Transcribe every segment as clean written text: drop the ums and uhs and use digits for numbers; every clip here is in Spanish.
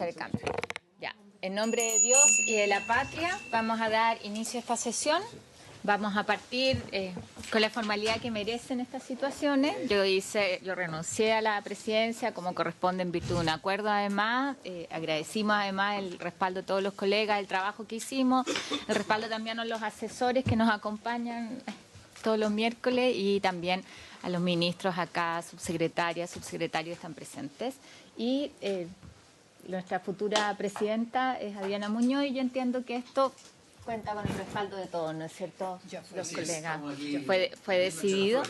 el cambio. Ya. En nombre de Dios y de la patria vamos a dar inicio a esta sesión. Vamos a partir con la formalidad que merecen estas situaciones. Yo renuncié a la presidencia como corresponde en virtud de un acuerdo. Además, agradecimos además el respaldo de todos los colegas, el trabajo que hicimos, el respaldo también a los asesores que nos acompañan todos los miércoles y también a los ministros acá, subsecretarias, subsecretarios están presentes. Y nuestra futura presidenta es Adriana Muñoz y yo entiendo que esto cuenta con el respaldo de todos, ¿no es cierto? Los colegas. Fue decidido.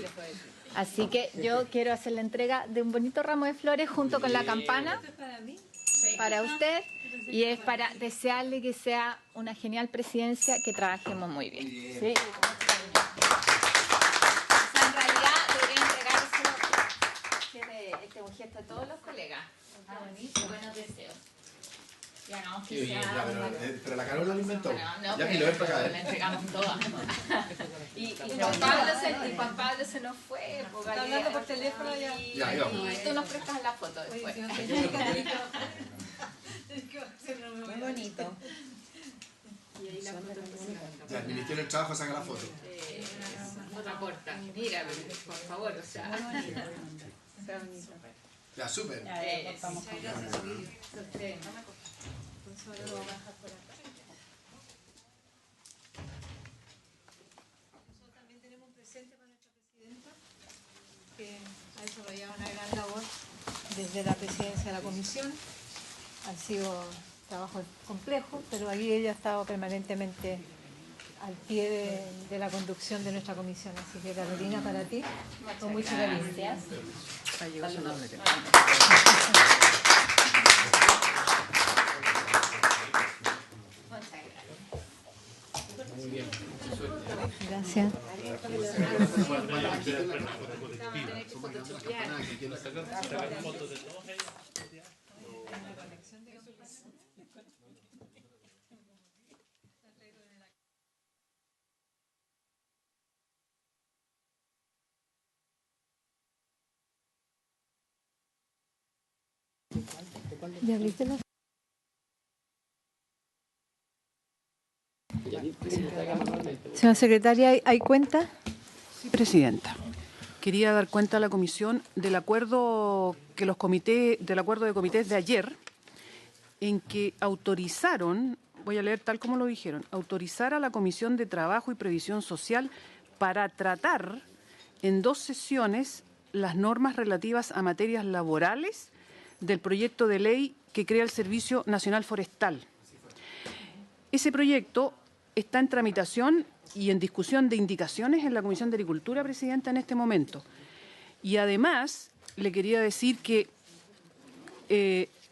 Así que yo quiero hacer la entrega de un bonito ramo de flores junto con la campana para usted y es para desearle que sea una genial presidencia, que trabajemos muy bien. ¿Sí? En realidad debería entregárselo. Este es un gesto de todos los colegas. Buenos deseos. Ya no, que sea pero la Carola lo inventó. No, ya que lo ves para acá. La entregamos todas. y Juan Pablo se nos fue. Está hablando por teléfono ya. Y tú nos prestas la foto después. Muy bonito. Ya, el Ministerio del Trabajo saca la foto. Otra corta. Mira, por favor, o sea. Ya, súper. Muchas gracias. Nosotros también tenemos presente para nuestra presidenta, que ha desarrollado una gran labor desde la presidencia de la comisión. Han sido trabajos complejos, pero aquí ella ha estado permanentemente al pie de la conducción de nuestra comisión. Así que, Carolina, para ti, con mucho cariño. Muy bien. Gracias. ¿Ya abriste la? Señora secretaria, ¿hay cuenta? Sí, presidenta. Quería dar cuenta a la comisión del acuerdo de comités de ayer, en que autorizaron, voy a leer tal como lo dijeron, autorizar a la Comisión de Trabajo y Previsión Social para tratar en 2 sesiones las normas relativas a materias laborales del proyecto de ley que crea el Servicio Nacional Forestal. Ese proyecto está en tramitación y en discusión de indicaciones en la Comisión de Agricultura, presidenta, en este momento. Y además, le quería decir que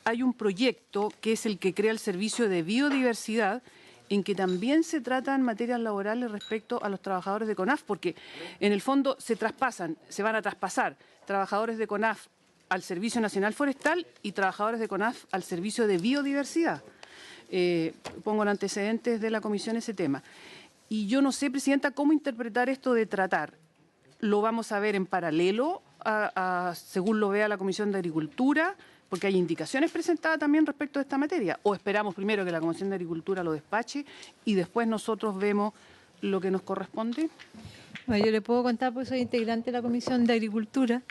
hay un proyecto que es el que crea el Servicio de Biodiversidad, en que también se tratan materias laborales respecto a los trabajadores de CONAF, porque en el fondo se van a traspasar trabajadores de CONAF al Servicio Nacional Forestal y trabajadores de CONAF al Servicio de Biodiversidad. Pongo en antecedentes de la comisión ese tema. Y yo no sé, presidenta, cómo interpretar esto de tratar. ¿Lo vamos a ver en paralelo, según lo vea la Comisión de Agricultura? Porque hay indicaciones presentadas también respecto a esta materia. ¿O esperamos primero que la Comisión de Agricultura lo despache y después nosotros vemos lo que nos corresponde? Bueno, yo le puedo contar, porque soy integrante de la Comisión de Agricultura,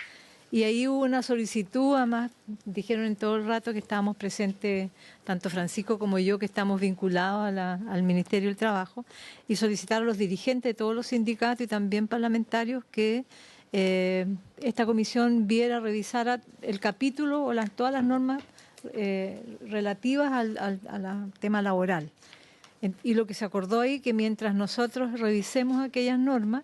y ahí hubo una solicitud, además dijeron en todo el rato que estábamos presentes, tanto Francisco como yo, que estamos vinculados al Ministerio del Trabajo, y solicitaron a los dirigentes de todos los sindicatos y también parlamentarios que esta comisión revisara el capítulo o todas las normas relativas al tema laboral. Y lo que se acordó ahí, que mientras nosotros revisemos aquellas normas,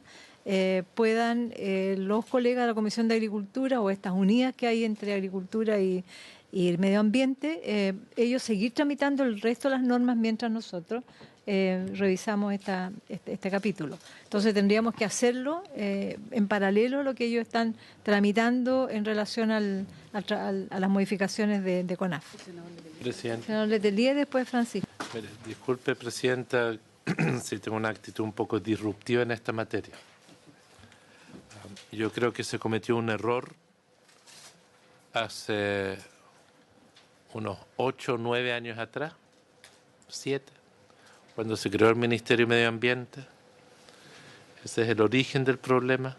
puedan los colegas de la Comisión de Agricultura o estas unidas que hay entre Agricultura y el Medio Ambiente, ellos seguir tramitando el resto de las normas mientras nosotros revisamos este capítulo. Entonces tendríamos que hacerlo en paralelo a lo que ellos están tramitando en relación a las modificaciones de CONAF. Presidente. Senador Letelier, después Francisco. Mire, disculpe, presidenta, si tengo una actitud un poco disruptiva en esta materia. Yo creo que se cometió un error hace unos 8 o 9 años atrás, 7, cuando se creó el Ministerio de Medio Ambiente. Ese es el origen del problema,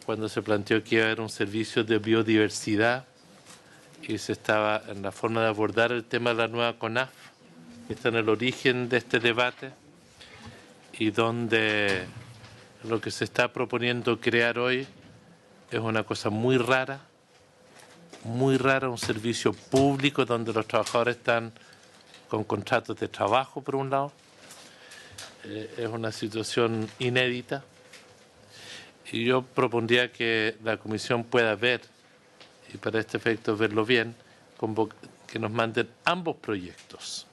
cuando se planteó que iba a haber un servicio de biodiversidad y se estaba en la forma de abordar el tema de la nueva CONAF, que está en el origen de este debate, y donde lo que se está proponiendo crear hoy es una cosa muy rara, un servicio público donde los trabajadores están con contratos de trabajo, por un lado. Es una situación inédita y yo propondría que la Comisión pueda ver, y para este efecto verlo bien, que nos manden ambos proyectos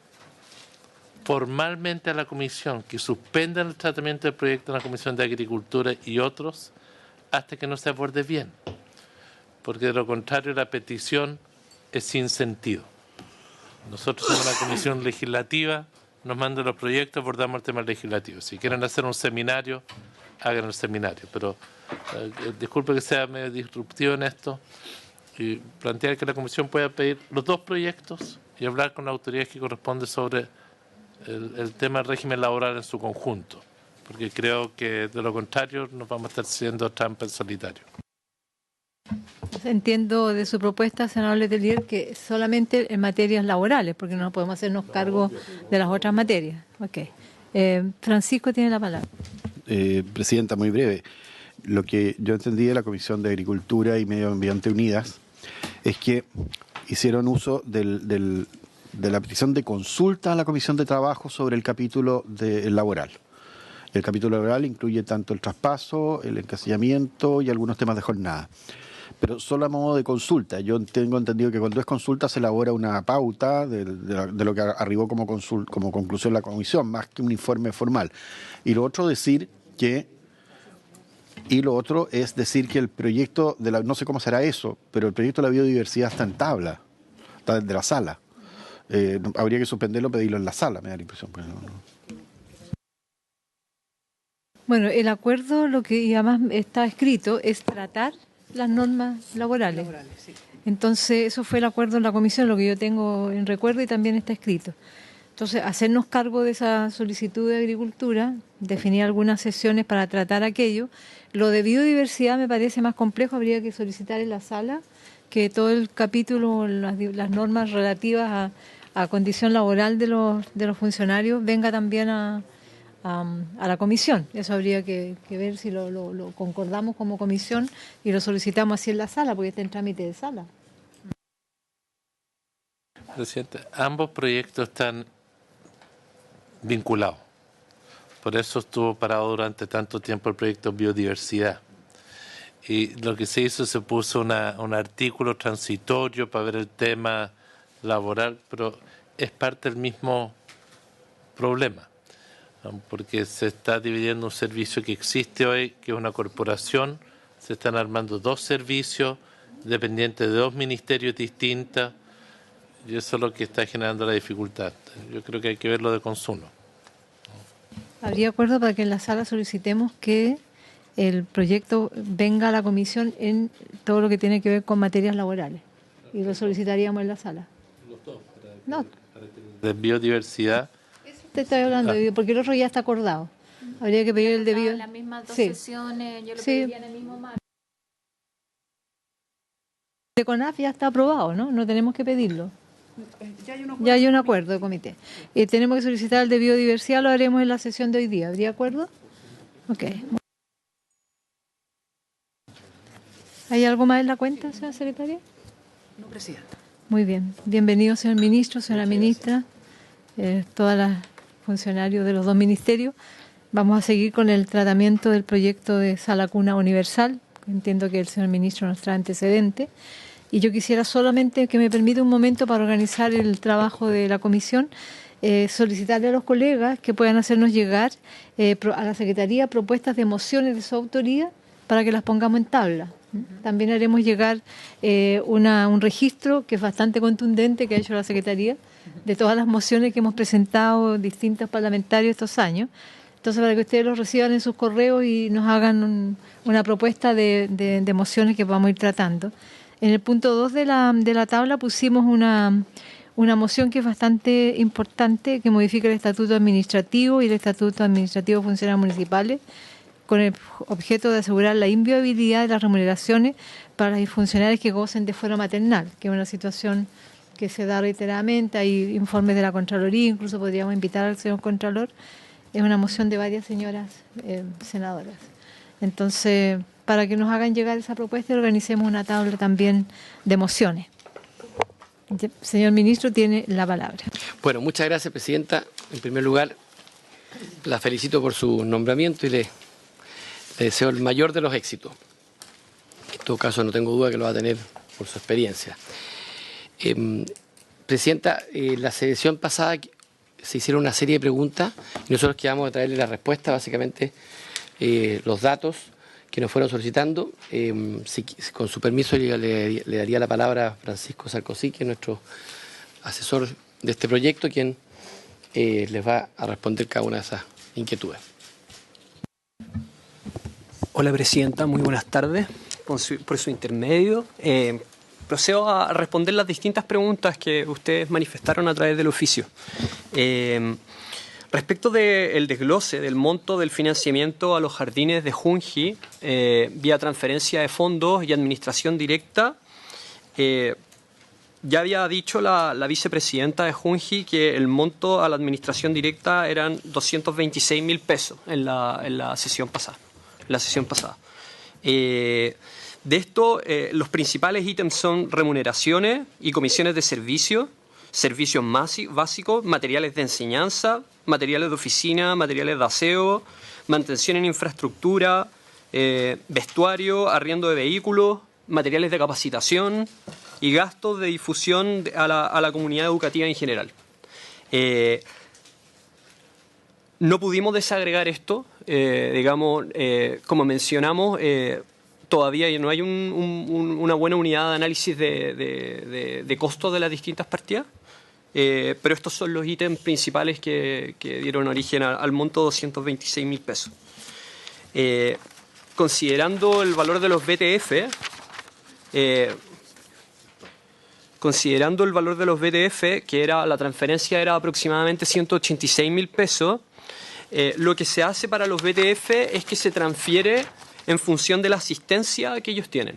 formalmente a la Comisión, que suspendan el tratamiento del proyecto en la Comisión de Agricultura y otros hasta que no se aborde bien, porque de lo contrario la petición es sin sentido. Nosotros somos una comisión legislativa, nos mandan los proyectos, abordamos el tema legislativo. Si quieren hacer un seminario, hagan el seminario, pero disculpe que sea medio disruptivo en esto, y plantear que la Comisión pueda pedir los dos proyectos y hablar con la autoridad que corresponde sobre el tema del régimen laboral en su conjunto, porque creo que de lo contrario nos vamos a estar haciendo trampa en solitario. Entiendo de su propuesta, senador Letelier, que solamente en materias laborales, porque no podemos hacernos cargo de las otras materias. Okay. Francisco tiene la palabra. Presidenta, muy breve. Lo que yo entendí de la Comisión de Agricultura y Medio Ambiente Unidas es que hicieron uso de la petición de consulta a la Comisión de Trabajo sobre el capítulo laboral. El capítulo laboral incluye tanto el traspaso, el encasillamiento y algunos temas de jornada. Pero solo a modo de consulta. Yo tengo entendido que cuando es consulta se elabora una pauta de lo que arribó como conclusión la comisión, más que un informe formal. Y lo otro es decir que el proyecto no sé cómo será eso, pero el proyecto de la biodiversidad está en tabla, está desde la sala. Habría que suspenderlo, pedirlo en la sala, me da la impresión. Pero no. Bueno, el acuerdo, lo que y además está escrito, es tratar las normas laborales. Sí. Entonces, eso fue el acuerdo en la comisión, lo que yo tengo en recuerdo y también está escrito. Entonces, hacernos cargo de esa solicitud de Agricultura, definir algunas sesiones para tratar aquello. Lo de biodiversidad me parece más complejo, habría que solicitar en la sala que todo el capítulo, las normas relativas a condición laboral de los funcionarios venga también a la comisión. Eso habría que ver si lo concordamos como comisión y lo solicitamos así en la sala, porque está en trámite de sala. Presidente, ambos proyectos están vinculados. Por eso estuvo parado durante tanto tiempo el proyecto Biodiversidad. Y lo que se hizo, se puso un artículo transitorio para ver el tema laboral, pero es parte del mismo problema, porque se está dividiendo un servicio que existe hoy, que es una corporación, se están armando dos servicios dependientes de dos ministerios distintos, y eso es lo que está generando la dificultad. Yo creo que hay que verlo de consumo. ¿Habría acuerdo para que en la sala solicitemos que el proyecto venga a la comisión en todo lo que tiene que ver con materias laborales? Y lo solicitaríamos en la sala. Los dos, No. De biodiversidad. Te estoy hablando, porque el otro ya está acordado. Habría que pedir el de Las mismas dos Sí. sesiones, yo lo Sí. pediría en el mismo marco. de CONAF ya está aprobado, ¿no? No tenemos que pedirlo. Ya Ya hay un acuerdo de comité. Tenemos que solicitar el de biodiversidad, lo haremos en la sesión de hoy día. ¿Habría acuerdo? Ok. ¿Hay algo más en la cuenta, señora secretaria? No, presidenta. Muy bien. Bienvenido, señor ministro, señora ministra, todas las funcionarios de los dos ministerios. Vamos a seguir con el tratamiento del proyecto de sala cuna universal. Entiendo que el señor ministro nos trae antecedentes. Y yo quisiera solamente que me permita un momento para organizar el trabajo de la comisión, solicitarle a los colegas que puedan hacernos llegar a la Secretaría propuestas de mociones de su autoría para que las pongamos en tabla. También haremos llegar un registro que es bastante contundente que ha hecho la Secretaría de todas las mociones que hemos presentado distintos parlamentarios estos años. Entonces, para que ustedes los reciban en sus correos y nos hagan una propuesta de mociones que vamos a ir tratando. En el punto 2 de la tabla pusimos una moción que es bastante importante, que modifica el Estatuto Administrativo y el Estatuto Administrativo de Funcionarios Municipales, con el objeto de asegurar la inviolabilidad de las remuneraciones para los funcionarios que gocen de fuero maternal, que es una situación que se da reiteradamente. Hay informes de la Contraloría, incluso podríamos invitar al señor Contralor. Es una moción de varias señoras senadoras. Entonces, para que nos hagan llegar esa propuesta, organicemos una tabla también de mociones. Señor Ministro, tiene la palabra. Bueno, muchas gracias, Presidenta. En primer lugar, la felicito por su nombramiento y le deseo el mayor de los éxitos. En todo caso, no tengo duda que lo va a tener por su experiencia. Presidenta, la sesión pasada se hicieron una serie de preguntas y nosotros quedamos a traerle la respuesta, básicamente los datos que nos fueron solicitando. Con su permiso le daría la palabra a Francisco Sarkozy, que es nuestro asesor de este proyecto, quien les va a responder cada una de esas inquietudes. Hola, Presidenta, muy buenas tardes. Por su intermedio, procedo a responder las distintas preguntas que ustedes manifestaron a través del oficio. Respecto del desglose del monto del financiamiento a los jardines de Junji, vía transferencia de fondos y administración directa, ya había dicho la vicepresidenta de Junji que el monto a la administración directa eran 226.000 pesos en la sesión pasada. De esto, los principales ítems son remuneraciones y comisiones de servicios básicos, materiales de enseñanza, materiales de oficina, materiales de aseo, mantención en infraestructura, vestuario, arriendo de vehículos, materiales de capacitación y gastos de difusión a la comunidad educativa en general. No pudimos desagregar esto, como mencionamos, todavía no hay una buena unidad de análisis de costos de las distintas partidas, pero estos son los ítems principales que dieron origen al monto de 226.000 pesos. Considerando el valor de los BTF, que la transferencia era aproximadamente 186.000 pesos, lo que se hace para los BTF es que se transfiere en función de la asistencia que ellos tienen.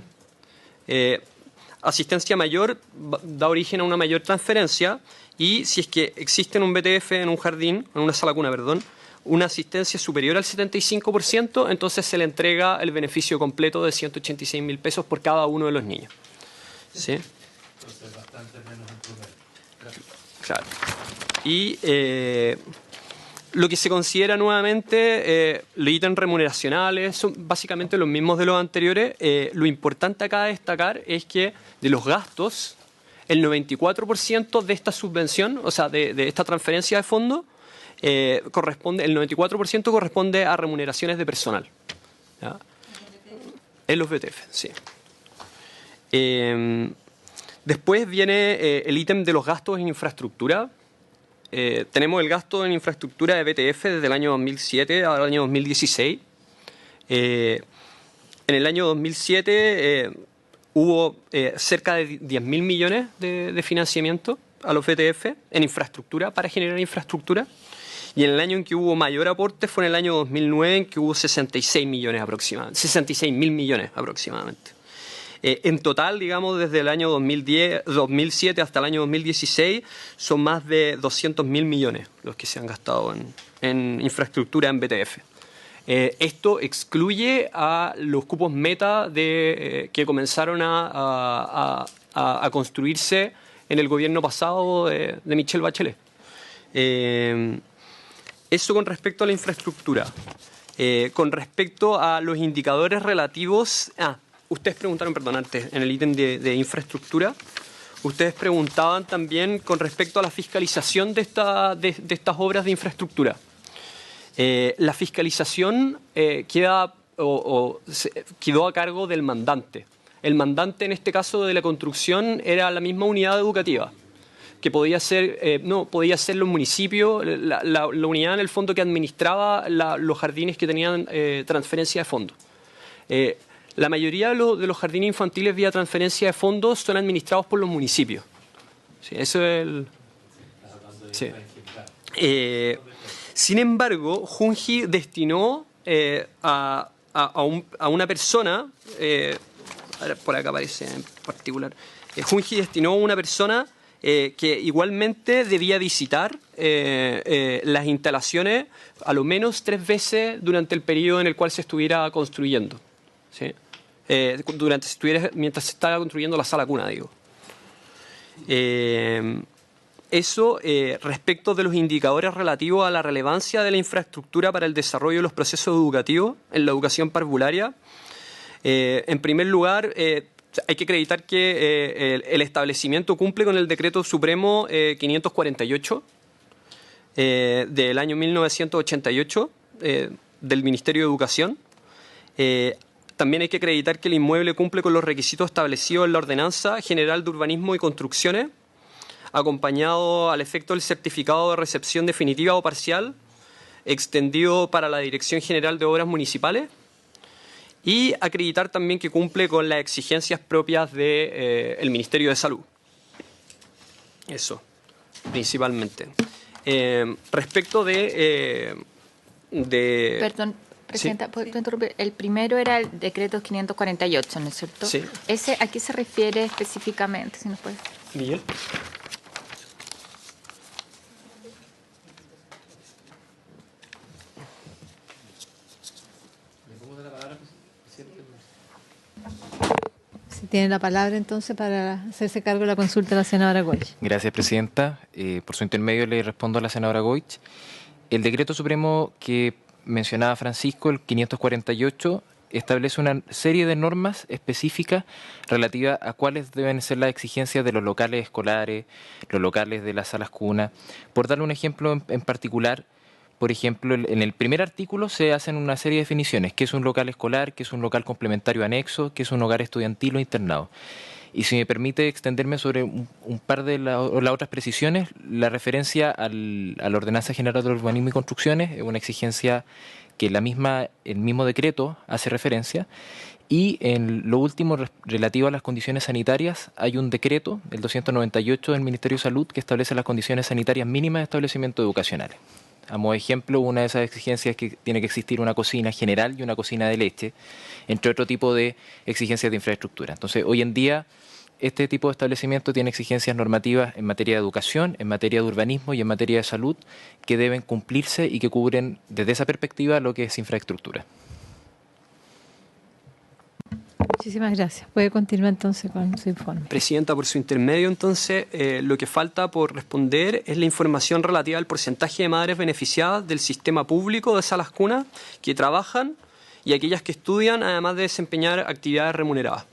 Asistencia mayor da origen a una mayor transferencia, y si es que existe un BTF en un jardín, en una sala cuna, una asistencia superior al 75%, entonces se le entrega el beneficio completo de 186.000 pesos por cada uno de los niños. ¿Sí? Entonces bastante menos en promedio. Claro. Y lo que se considera nuevamente, los ítems remuneracionales son básicamente los mismos de los anteriores. Lo importante acá a destacar es que de los gastos, el 94% de esta subvención, o sea, de esta transferencia de fondos, el 94% corresponde a remuneraciones de personal. ¿Ya? En los BTF, sí. Después viene el ítem de los gastos en infraestructura. Tenemos el gasto en infraestructura de BTF desde el año 2007 al año 2016. En el año 2007 hubo cerca de 10.000 millones de financiamiento a los BTF en infraestructura, para generar infraestructura. Y en el año en que hubo mayor aporte fue en el año 2009, en que hubo 66.000 millones aproximadamente. En total, digamos, desde el año 2007 hasta el año 2016, son más de 200.000 millones los que se han gastado en infraestructura en BTF. Esto excluye a los cupos meta que comenzaron a construirse en el gobierno pasado de Michelle Bachelet. Eso con respecto a la infraestructura. Con respecto a los indicadores relativos... ustedes preguntaron, antes, en el ítem de infraestructura, ustedes preguntaban también con respecto a la fiscalización de estas obras de infraestructura. La fiscalización quedó a cargo del mandante. El mandante, en este caso de la construcción, era la misma unidad educativa, que podía ser los municipios, la unidad en el fondo que administraba los jardines que tenían transferencia de fondos. La mayoría de los jardines infantiles vía transferencia de fondos son administrados por los municipios. Sí, eso es el... Sí. Sin embargo, Junji destinó a una persona, por acá aparece en particular, Junji destinó a una persona que igualmente debía visitar las instalaciones a lo menos 3 veces durante el periodo en el cual se estuviera construyendo. ¿Sí? Mientras se estaba construyendo la sala cuna, digo. Eso respecto de los indicadores relativos a la relevancia de la infraestructura para el desarrollo de los procesos educativos en la educación parvularia. En primer lugar, hay que acreditar que el establecimiento cumple con el Decreto Supremo 548 del año 1988 del Ministerio de Educación. También hay que acreditar que el inmueble cumple con los requisitos establecidos en la Ordenanza General de Urbanismo y Construcciones, acompañado al efecto del certificado de recepción definitiva o parcial, extendido para la Dirección General de Obras Municipales, y acreditar también que cumple con las exigencias propias del Ministerio de Salud. Eso, principalmente. Respecto de... Perdón, Presidenta, ¿puedo interrumpir? El primero era el decreto 548, ¿no es cierto? Sí. ¿A qué se refiere específicamente? Si nos puedes... Miguel. Si tiene la palabra entonces para hacerse cargo de la consulta de la senadora Goich. Gracias, Presidenta. Por su intermedio le respondo a la senadora Goich. El decreto supremo que mencionaba Francisco, el 548, establece una serie de normas específicas relativas a cuáles deben ser las exigencias de los locales escolares, los locales de las salas cuna. Por darle un ejemplo en particular, por ejemplo, en el primer artículo se hacen una serie de definiciones: qué es un local escolar, qué es un local complementario anexo, qué es un hogar estudiantil o internado. Y si me permite extenderme sobre un par de las otras precisiones, la referencia a la Ordenanza General de Urbanismo y Construcciones es una exigencia que el mismo decreto hace referencia. Y en lo último, relativo a las condiciones sanitarias, hay un decreto, el 298 del Ministerio de Salud, que establece las condiciones sanitarias mínimas de establecimientos educacionales. A modo de ejemplo, una de esas exigencias es que tiene que existir una cocina general y una cocina de leche, entre otro tipo de exigencias de infraestructura. Entonces, hoy en día, este tipo de establecimiento tiene exigencias normativas en materia de educación, en materia de urbanismo y en materia de salud que deben cumplirse y que cubren desde esa perspectiva lo que es infraestructura. Muchísimas gracias. Puede continuar entonces con su informe. Presidenta, por su intermedio, entonces, lo que falta por responder es la información relativa al porcentaje de madres beneficiadas del sistema público de salas cunas que trabajan y aquellas que estudian, además de desempeñar actividades remuneradas.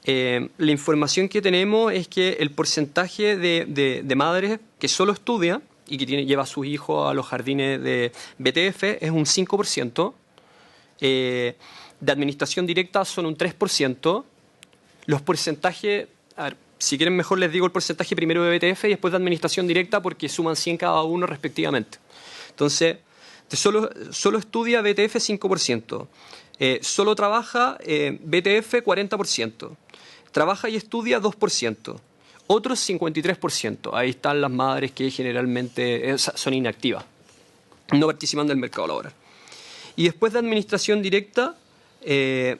La información que tenemos es que el porcentaje de madres que solo estudia y que lleva a sus hijos a los jardines de BTF es un 5%. De administración directa son un 3%. Los porcentajes, a ver, si quieren mejor les digo el porcentaje primero de BTF y después de administración directa porque suman 100 cada uno respectivamente. Entonces, solo estudia BTF 5%. Solo trabaja BTF 40%. Trabaja y estudia 2%. Otros 53%. Ahí están las madres que generalmente son inactivas, no participan del mercado laboral. Y después de administración directa, el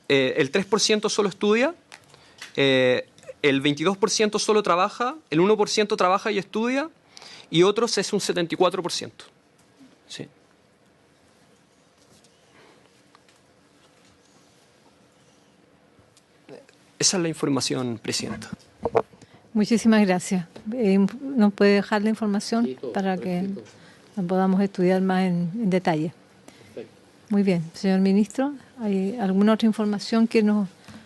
3% solo estudia, el 22% solo trabaja, el 1% trabaja y estudia, y otros es un 74%. Sí. Esa es la información, Presidenta. Muchísimas gracias. ¿Nos puede dejar la información para que la podamos estudiar más en detalle? Muy bien. Señor Ministro, ¿hay alguna otra información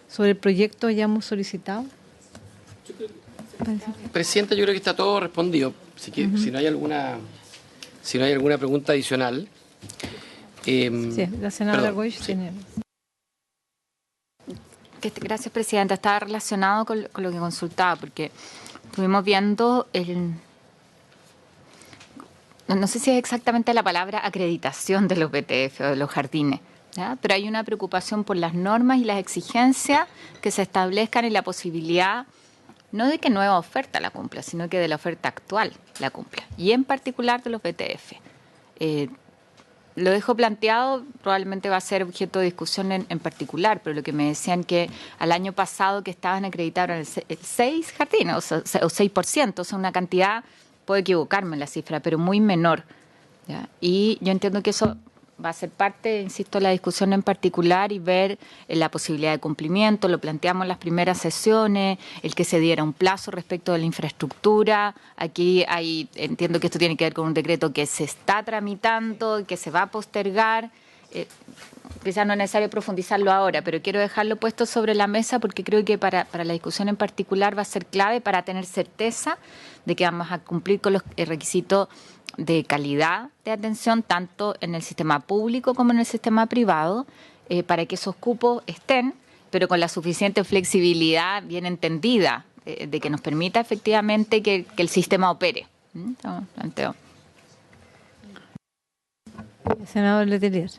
sobre el proyecto hayamos solicitado? Presidenta, yo creo que está todo respondido. Así que si no hay alguna pregunta adicional. Sí, la senadora Goich tiene... Gracias, Presidenta. Estaba relacionado con lo que consultaba, porque estuvimos viendo no sé si es exactamente la palabra acreditación de los BTF o de los jardines, ¿ya? Pero hay una preocupación por las normas y las exigencias que se establezcan y la posibilidad, no de que nueva oferta la cumpla, sino que de la oferta actual la cumpla, y en particular de los BTF. Lo dejo planteado, probablemente va a ser objeto de discusión en particular, pero lo que me decían que al año pasado que estaban acreditados el 6 jardines, o 6%, o sea, una cantidad, puedo equivocarme en la cifra, pero muy menor, ¿ya? Y yo entiendo que eso va a ser parte, insisto, de la discusión en particular y ver la posibilidad de cumplimiento. Lo planteamos en las primeras sesiones, el que se diera un plazo respecto de la infraestructura. Aquí entiendo que esto tiene que ver con un decreto que se está tramitando, que se va a postergar. Quizás no es necesario profundizarlo ahora, pero quiero dejarlo puesto sobre la mesa porque creo que para la discusión en particular va a ser clave para tener certeza de que vamos a cumplir con los requisitos de calidad de atención tanto en el sistema público como en el sistema privado, para que esos cupos estén, pero con la suficiente flexibilidad bien entendida, de que nos permita efectivamente que el sistema opere. Planteo. Senador Letelier.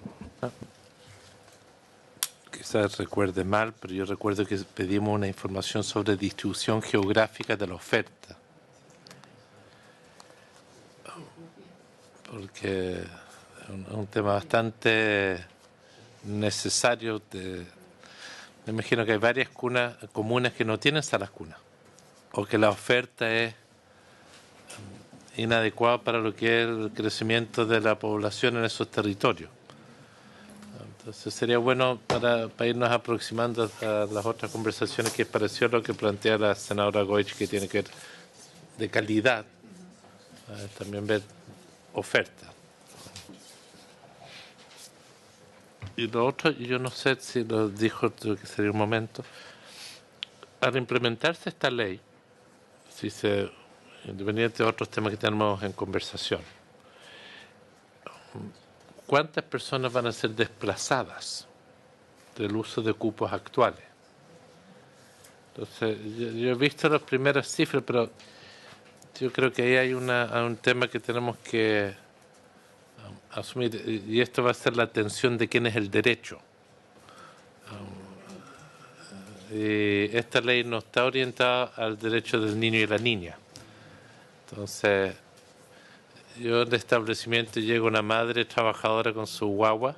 Quizás recuerde mal, pero yo recuerdo que pedimos una información sobre distribución geográfica de la oferta. Porque es un tema bastante necesario. Me imagino que hay varias comunas que no tienen salas cunas, o que la oferta es inadecuada para lo que es el crecimiento de la población en esos territorios. Entonces sería bueno para irnos aproximando a las otras conversaciones, que pareció lo que plantea la senadora Goich, que tiene que ver de calidad, también ver oferta. Y lo otro, yo no sé si lo dijo, que sería un momento, al implementarse esta ley, independiente de otros temas que tenemos en conversación, ¿cuántas personas van a ser desplazadas del uso de cupos actuales? Entonces, yo he visto las primeras cifras, pero yo creo que ahí hay un tema que tenemos que asumir, y esto va a ser la atención de quién es el derecho. Y esta ley no está orientada al derecho del niño y la niña. Entonces, yo en el establecimiento llega una madre trabajadora con su guagua,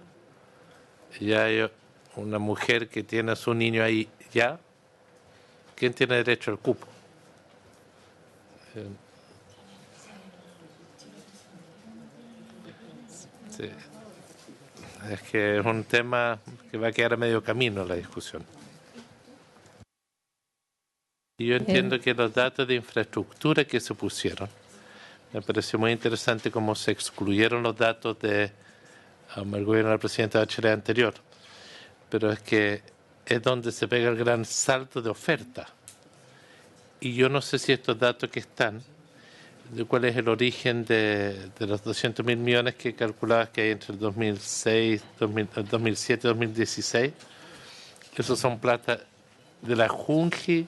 y hay una mujer que tiene a su niño ahí ya. ¿Quién tiene derecho al cupo? Sí. Es que es un tema que va a quedar a medio camino la discusión. Y yo entiendo que los datos de infraestructura que se pusieron, me pareció muy interesante cómo se excluyeron los datos del gobierno del presidente Bachelet anterior, pero es que es donde se pega el gran salto de oferta. Y yo no sé si estos datos que están, de cuál es el origen de los 200.000 millones que calculabas que hay entre el 2007 y 2016, esos son plata de la Junji,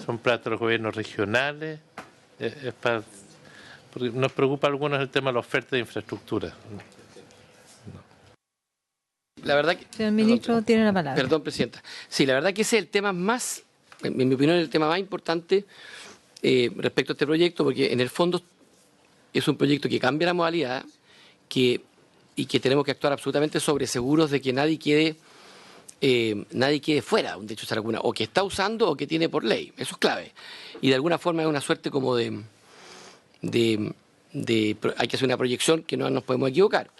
son plata de los gobiernos regionales, porque nos preocupa a algunos el tema de la oferta de infraestructura. La verdad que, Señor ministro, tiene la palabra. Perdón, presidenta. Sí, la verdad que ese es el tema más, en mi opinión, el tema más importante respecto a este proyecto, porque en el fondo es un proyecto que cambia la modalidad y que tenemos que actuar absolutamente seguros de que nadie quede fuera de un derecho a la cuna, o que está usando o que tiene por ley. Eso es clave. Y de alguna forma es una suerte como hay que hacer una proyección que no nos podemos equivocar.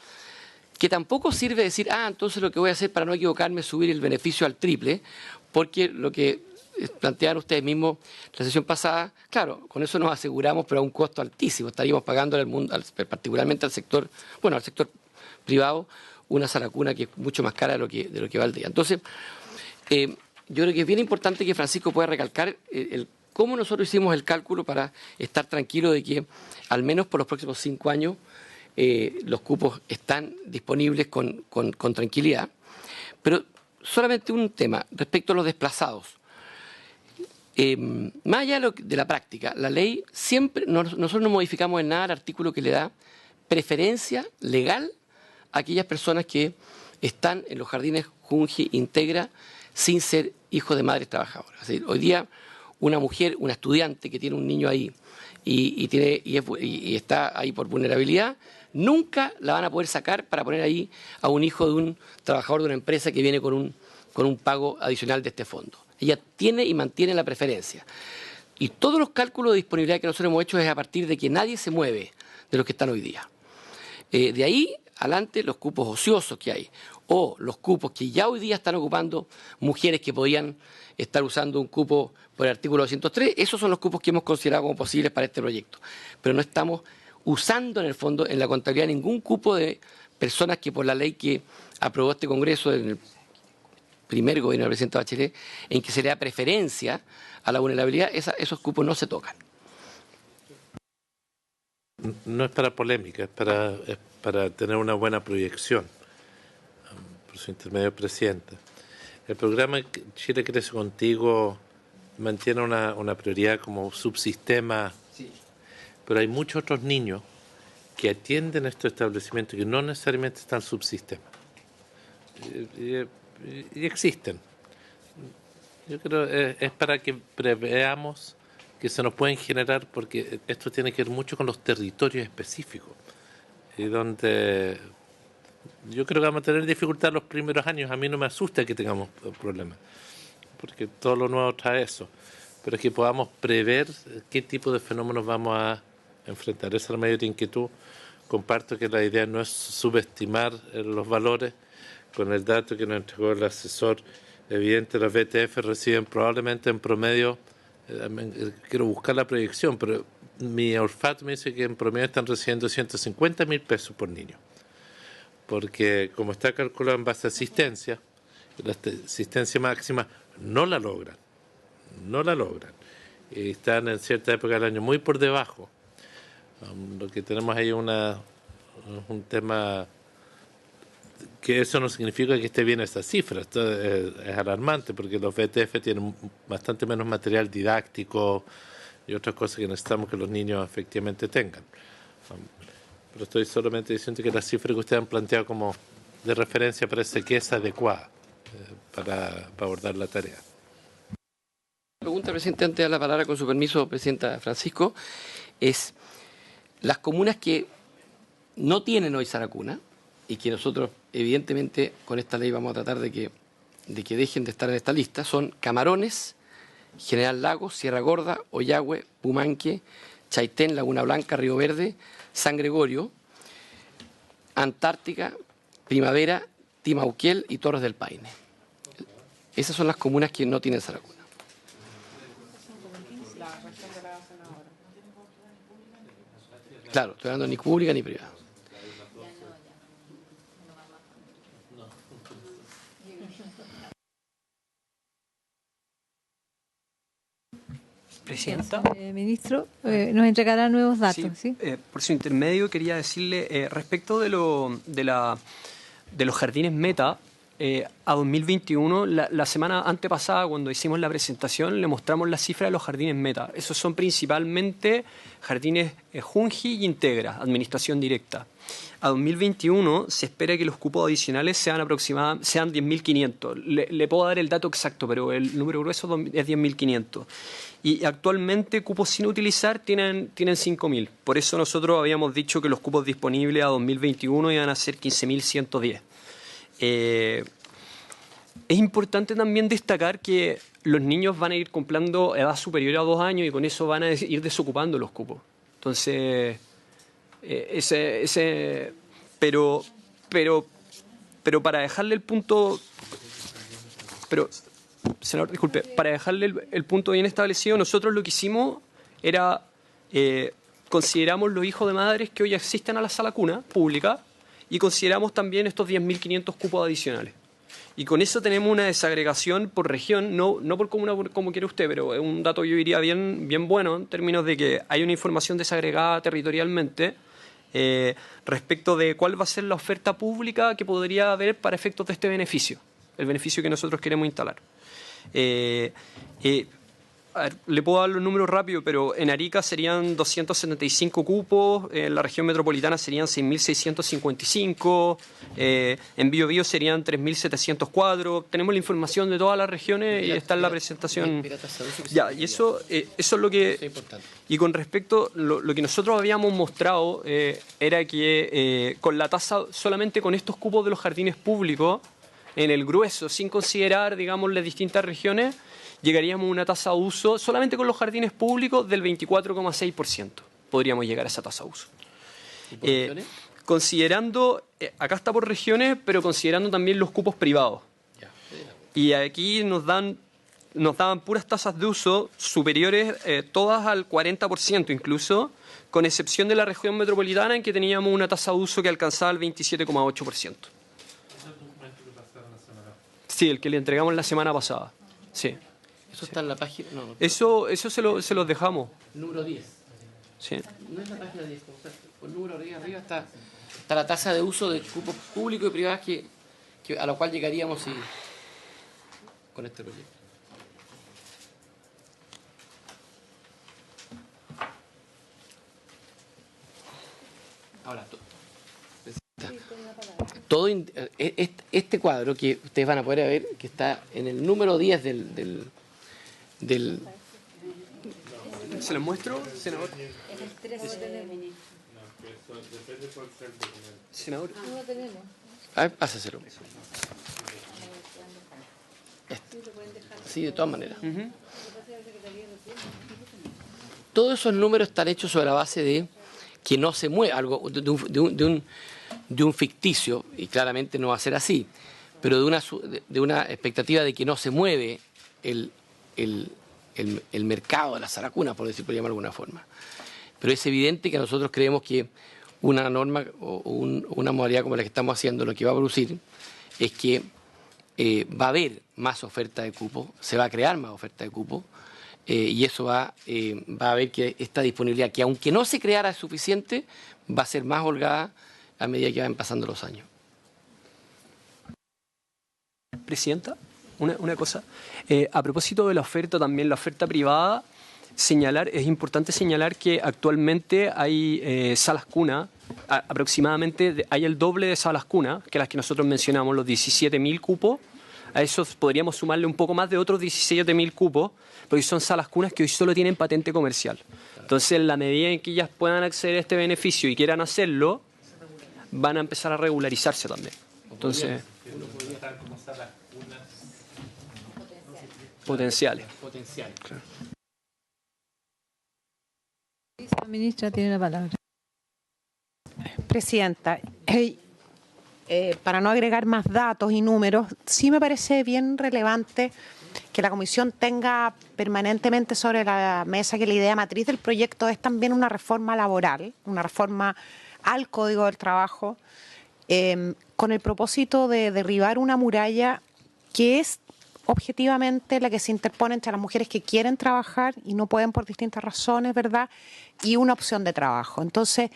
Que tampoco sirve decir, entonces lo que voy a hacer para no equivocarme es subir el beneficio al triple, porque lo que plantearon ustedes mismos la sesión pasada, claro, con eso nos aseguramos, pero a un costo altísimo. Estaríamos pagando al mundo, particularmente al sector privado, una sala cuna que es mucho más cara de lo que valdría. Entonces, yo creo que es bien importante que Francisco pueda recalcar cómo nosotros hicimos el cálculo para estar tranquilos de que al menos por los próximos 5 años los cupos están disponibles con tranquilidad. Pero solamente un tema respecto a los desplazados. Más allá de la práctica, la ley siempre, nosotros no modificamos en nada el artículo que le da preferencia legal a aquellas personas que están en los jardines Junji Integra sin ser hijos de madres trabajadoras. Es decir, hoy día una mujer, una estudiante que tiene un niño ahí y está ahí por vulnerabilidad, nunca la van a poder sacar para poner ahí a un hijo de un trabajador de una empresa que viene con un pago adicional de este fondo. Ella tiene y mantiene la preferencia. Y todos los cálculos de disponibilidad que nosotros hemos hecho es a partir de que nadie se mueve de los que están hoy día. De ahí adelante, los cupos ociosos que hay o los cupos que ya hoy día están ocupando mujeres que podían estar usando un cupo por el artículo 203, esos son los cupos que hemos considerado como posibles para este proyecto. Pero no estamos usando en el fondo, en la contabilidad, ningún cupo de personas que por la ley que aprobó este Congreso en el primer gobierno del presidente Bachelet, en que se le da preferencia a la vulnerabilidad, esos cupos no se tocan. No es para polémica, es para tener una buena proyección. Por su intermedio, presidente. El programa Chile Crece Contigo mantiene una prioridad como subsistema, sí, pero hay muchos otros niños que atienden estos establecimientos que no necesariamente están subsistema. Y existen. Yo creo es para que preveamos que se nos pueden generar, porque esto tiene que ver mucho con los territorios específicos, y donde yo creo que vamos a tener dificultad los primeros años. A mí no me asusta que tengamos problemas, porque todo lo nuevo trae eso, pero es que podamos prever qué tipo de fenómenos vamos a enfrentar. Esa es la mayor inquietud. Comparto que la idea no es subestimar los valores. Con el dato que nos entregó el asesor, evidente, las BTF reciben probablemente en promedio, quiero buscar la proyección, pero mi olfato me dice que en promedio están recibiendo 150.000 pesos por niño. Porque como está calculado en base a asistencia, la asistencia máxima no la logran. Y están en cierta época del año muy por debajo. Lo que tenemos ahí es un tema que eso no significa que esté bien esta cifra. Esto es alarmante, porque los BTF tienen bastante menos material didáctico y otras cosas que necesitamos que los niños efectivamente tengan. Pero estoy solamente diciendo que la cifra que ustedes han planteado como de referencia parece que es adecuada para abordar la tarea. Pregunta, presidente, antes de la palabra, con su permiso, presidenta Francisco, es las comunas que no tienen hoy Saracuna y que nosotros, evidentemente, con esta ley vamos a tratar de que dejen de estar en esta lista, son Camarones, General Lagos, Sierra Gorda, Oyagüe, Pumanque, Chaitén, Laguna Blanca, Río Verde, San Gregorio, Antártica, Primavera, Timauquel y Torres del Paine. Esas son las comunas que no tienen Saracuna. Claro, estoy hablando ni pública ni privada. Presidenta. Ministro, nos entregará nuevos datos. ¿Sí? Por su intermedio quería decirle, respecto de los jardines Meta, a 2021, la semana antepasada, cuando hicimos la presentación, le mostramos la cifra de los jardines Meta. Esos son principalmente jardines Junji y Integra, administración directa. A 2021 se espera que los cupos adicionales sean 10.500. Le puedo dar el dato exacto, pero el número grueso es 10.500. Y actualmente cupos sin utilizar tienen 5.000. Por eso nosotros habíamos dicho que los cupos disponibles a 2021 iban a ser 15.110. Es importante también destacar que los niños van a ir cumpliendo edad superior a 2 años y con eso van a ir desocupando los cupos. Entonces, pero para dejarle el punto, senador, disculpe, para dejarle el punto bien establecido, nosotros lo que hicimos era consideramos los hijos de madres que hoy asisten a la sala cuna pública y consideramos también estos 10.500 cupos adicionales. Y con eso tenemos una desagregación por región, no por comuna como quiere usted, pero es un dato, yo diría, bien bueno en términos de que hay una información desagregada territorialmente respecto de cuál va a ser la oferta pública que podría haber para efectos de este beneficio, el beneficio que nosotros queremos instalar. A ver, le puedo dar los números rápido, pero en Arica serían 275 cupos, en la región metropolitana serían 6.655, en Biobío serían 3.704. Tenemos la información de todas las regiones y está en la presentación. Ya, y eso es lo que... Y con respecto, lo que nosotros habíamos mostrado era que con la tasa, solamente con estos cupos de los jardines públicos, en el grueso, sin considerar, digamos, las distintas regiones, llegaríamos a una tasa de uso, solamente con los jardines públicos, del 24,6%. Podríamos llegar a esa tasa de uso. Considerando, acá está por regiones, pero considerando también los cupos privados. Y aquí nos daban puras tasas de uso superiores, todas al 40% incluso, con excepción de la región metropolitana, en que teníamos una tasa de uso que alcanzaba el 27,8%. Sí, el que le entregamos la semana pasada. Sí. ¿Eso está en la página? No. Eso se los dejamos. Número 10. Sí. No es la página 10, por el número 10 arriba está la tasa de uso de cupos públicos y privados a la cual llegaríamos con este proyecto. Ahora, este cuadro que ustedes van a poder ver, que está en el número 10 del ¿Se lo muestro, senador? Senador. A ver, pásaselo. Sí, de todas maneras. Todos esos números están hechos sobre la base de que no se mueve algo de un ficticio, y claramente no va a ser así, pero de una expectativa de que no se mueve el mercado de las saracunas, por decirlo de alguna forma. Pero es evidente que nosotros creemos que una norma o una modalidad como la que estamos haciendo, lo que va a producir es que va a haber más oferta de cupo, se va a crear más oferta de cupo, y eso va a ver que esta disponibilidad, que aunque no se creara suficiente, va a ser más holgada a medida que van pasando los años. Presidenta, una cosa. A propósito de la oferta, también la oferta privada, es importante señalar que actualmente hay salas cuna, aproximadamente hay el doble de salas cuna que las que nosotros mencionamos, los 17.000 cupos. A eso podríamos sumarle un poco más de otros 17.000 cupos, porque son salas cunas que hoy solo tienen patente comercial. Entonces, en la medida en que ellas puedan acceder a este beneficio y quieran hacerlo, van a empezar a regularizarse también. Entonces, uno podría estar como salas cunas potenciales. Claro. La ministra tiene la palabra. Presidenta, para no agregar más datos y números, sí me parece bien relevante que la Comisión tenga permanentemente sobre la mesa que la idea matriz del proyecto es también una reforma laboral, una reforma al Código del Trabajo, con el propósito de derribar una muralla que es objetivamente la que se interpone entre las mujeres que quieren trabajar y no pueden por distintas razones, ¿verdad?, y una opción de trabajo. Entonces,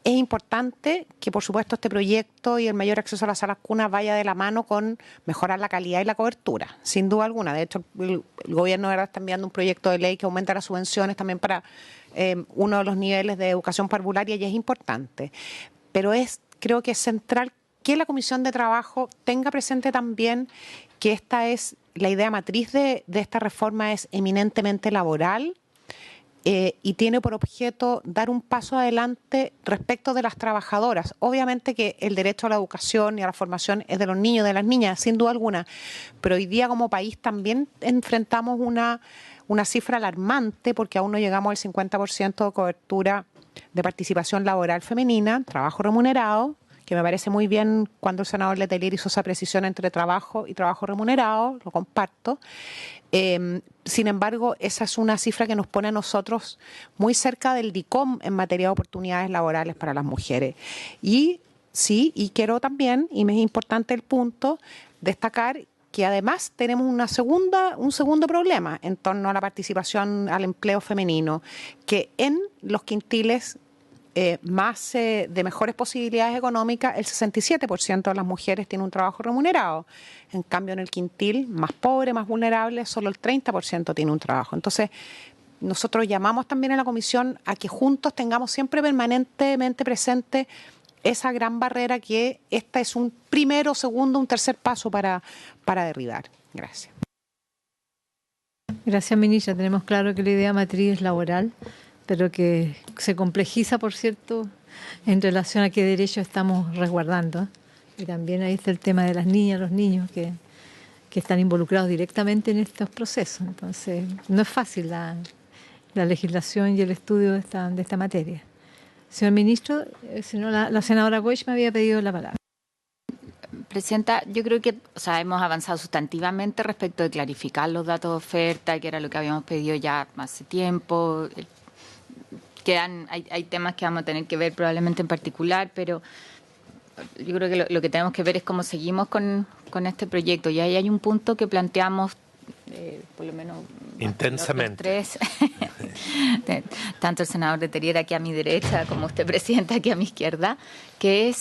es importante que, por supuesto, este proyecto y el mayor acceso a las salas cunas vaya de la mano con mejorar la calidad y la cobertura, sin duda alguna. De hecho, el gobierno ahora está enviando un proyecto de ley que aumenta las subvenciones también para uno de los niveles de educación parvularia, y es importante. Pero creo que es central que la Comisión de Trabajo tenga presente también que esta es la idea matriz de esta reforma, es eminentemente laboral, y tiene por objeto dar un paso adelante respecto de las trabajadoras. Obviamente que el derecho a la educación y a la formación es de los niños, de las niñas, sin duda alguna, pero hoy día como país también enfrentamos una cifra alarmante, porque aún no llegamos al 50% de cobertura de participación laboral femenina, trabajo remunerado, que me parece muy bien cuando el senador Letelier hizo esa precisión entre trabajo y trabajo remunerado, lo comparto. Sin embargo, esa es una cifra que nos pone a nosotros muy cerca del DICOM en materia de oportunidades laborales para las mujeres. Y sí, y quiero también, y me es importante el punto, destacar que además tenemos un segundo problema en torno a la participación al empleo femenino, que en los quintiles más de mejores posibilidades económicas, el 67% de las mujeres tiene un trabajo remunerado. En cambio, en el quintil más pobre, más vulnerable, solo el 30% tiene un trabajo. Entonces, nosotros llamamos también a la comisión a que juntos tengamos siempre permanentemente presente esa gran barrera que esta es un primero, segundo, un tercer paso para derribar. Gracias. Gracias, ministra. Tenemos claro que la idea matriz es laboral, pero que se complejiza, por cierto, en relación a qué derechos estamos resguardando. Y también ahí está el tema de las niñas, los niños que están involucrados directamente en estos procesos. Entonces, no es fácil la legislación y el estudio de esta materia. Señor ministro, la senadora Goich me había pedido la palabra. Presidenta, yo creo que hemos avanzado sustantivamente respecto de clarificar los datos de oferta, que era lo que habíamos pedido ya hace tiempo. Hay temas que vamos a tener que ver probablemente en particular, pero yo creo que lo que tenemos que ver es cómo seguimos con este proyecto. Y ahí hay un punto que planteamos, por lo menos intensamente. Los tres, tanto el senador de Terrier aquí a mi derecha como usted, presidenta, aquí a mi izquierda, que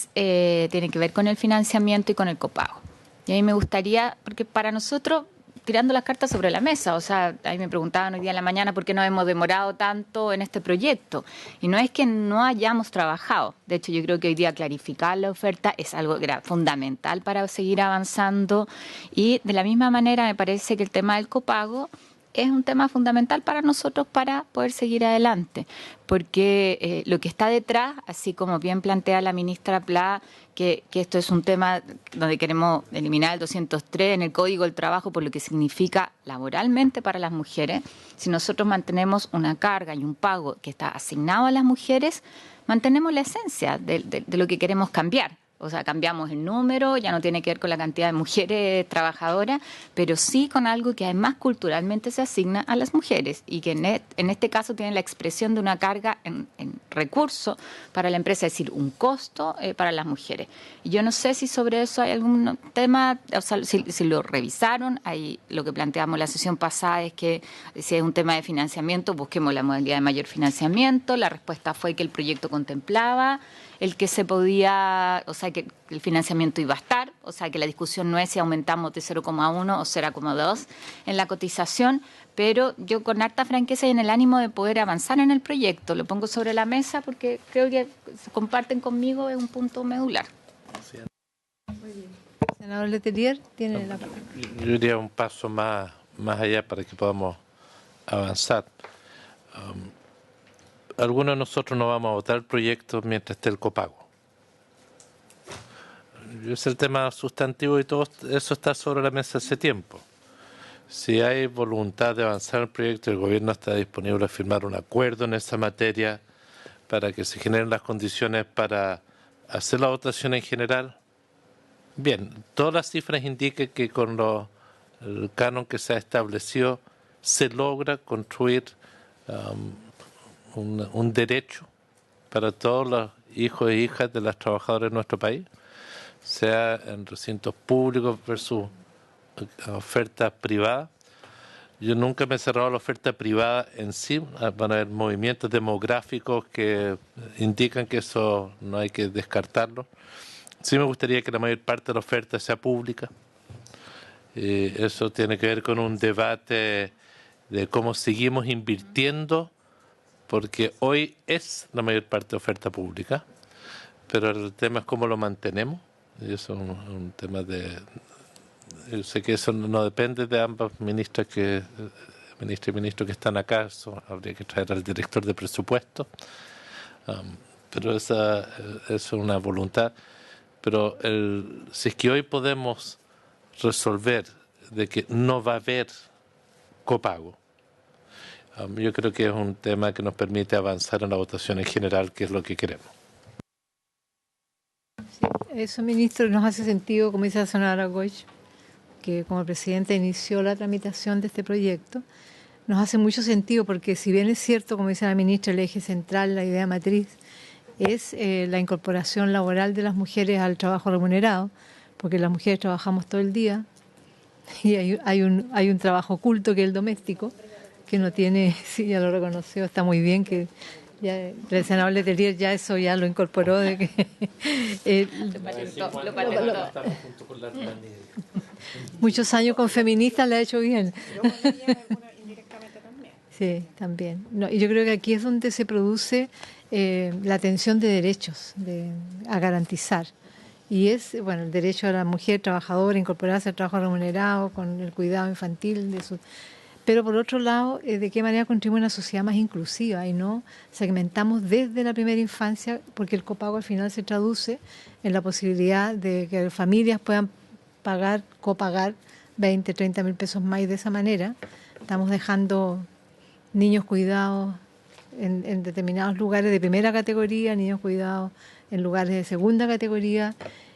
tiene que ver con el financiamiento y con el copago. Y a mí me gustaría, porque para nosotros, tirando las cartas sobre la mesa, ahí me preguntaban hoy día en la mañana por qué nos hemos demorado tanto en este proyecto. Y no es que no hayamos trabajado. De hecho, yo creo que hoy día clarificar la oferta es algo fundamental para seguir avanzando. Y de la misma manera me parece que el tema del copago es un tema fundamental para nosotros para poder seguir adelante, porque lo que está detrás, así como bien plantea la ministra Pla, que esto es un tema donde queremos eliminar el 203 en el Código del Trabajo por lo que significa laboralmente para las mujeres. Si nosotros mantenemos una carga y un pago que está asignado a las mujeres, mantenemos la esencia de lo que queremos cambiar. Cambiamos el número, ya no tiene que ver con la cantidad de mujeres trabajadoras, pero sí con algo que además culturalmente se asigna a las mujeres y que en este caso tiene la expresión de una carga en recurso para la empresa, es decir, un costo para las mujeres. Y yo no sé si sobre eso hay algún tema, si lo revisaron. Ahí lo que planteamos la sesión pasada es que si es un tema de financiamiento, busquemos la modalidad de mayor financiamiento. La respuesta fue que el proyecto contemplaba el que se podía, que el financiamiento iba a estar, que la discusión no es si aumentamos de 0,1 o 0,2 en la cotización, pero yo con harta franqueza y en el ánimo de poder avanzar en el proyecto, lo pongo sobre la mesa porque creo que se comparten conmigo, es un punto medular. Muy bien. Senador Letelier, tiene la palabra. Yo iría un paso más allá para que podamos avanzar. Algunos de nosotros no vamos a votar el proyecto mientras esté el copago. Es el tema sustantivo y todo eso está sobre la mesa hace tiempo. Si hay voluntad de avanzar el proyecto, el gobierno está disponible a firmar un acuerdo en esa materia para que se generen las condiciones para hacer la votación en general. Bien, todas las cifras indican que con el canon que se ha establecido se logra construir un derecho para todos los hijos e hijas de las trabajadoras de nuestro país, sea en recintos públicos versus oferta privada. Yo nunca me he cerrado a la oferta privada en sí. Van a haber movimientos demográficos que indican que eso no hay que descartarlo. Sí me gustaría que la mayor parte de la oferta sea pública. Eso tiene que ver con un debate de cómo seguimos invirtiendo, porque hoy es la mayor parte de oferta pública, pero el tema es cómo lo mantenemos. Y eso es un tema yo sé que eso no depende de ambas ministras ministra y ministro que están acá. Eso habría que traer al director de presupuesto, pero esa es una voluntad. Pero si es que hoy podemos resolver de que no va a haber copago, yo creo que es un tema que nos permite avanzar en la votación en general, que es lo que queremos. Sí, eso, ministro, nos hace sentido, como dice la senadora Goich, que como presidenta inició la tramitación de este proyecto. Nos hace mucho sentido porque si bien es cierto, como dice la ministra, el eje central, la idea matriz, es la incorporación laboral de las mujeres al trabajo remunerado, porque las mujeres trabajamos todo el día y hay un trabajo oculto que es el doméstico, que no tiene, sí, ya lo reconoció, está muy bien que Ya, el senador Letelier ya eso ya lo incorporó de que Lo patentó. muchos años con feministas le ha hecho bien. Sí, también. No, y yo creo que aquí es donde se produce la atención de derechos a garantizar. Y es, bueno, el derecho a la mujer trabajadora, incorporarse al trabajo remunerado, con el cuidado infantil de su... Pero por otro lado, de qué manera contribuye a una sociedad más inclusiva y no segmentamos desde la primera infancia, porque el copago al final se traduce en la posibilidad de que familias puedan copagar 20, 30 mil pesos más, y de esa manera estamos dejando niños cuidados en determinados lugares de primera categoría, niños cuidados en lugares de segunda categoría.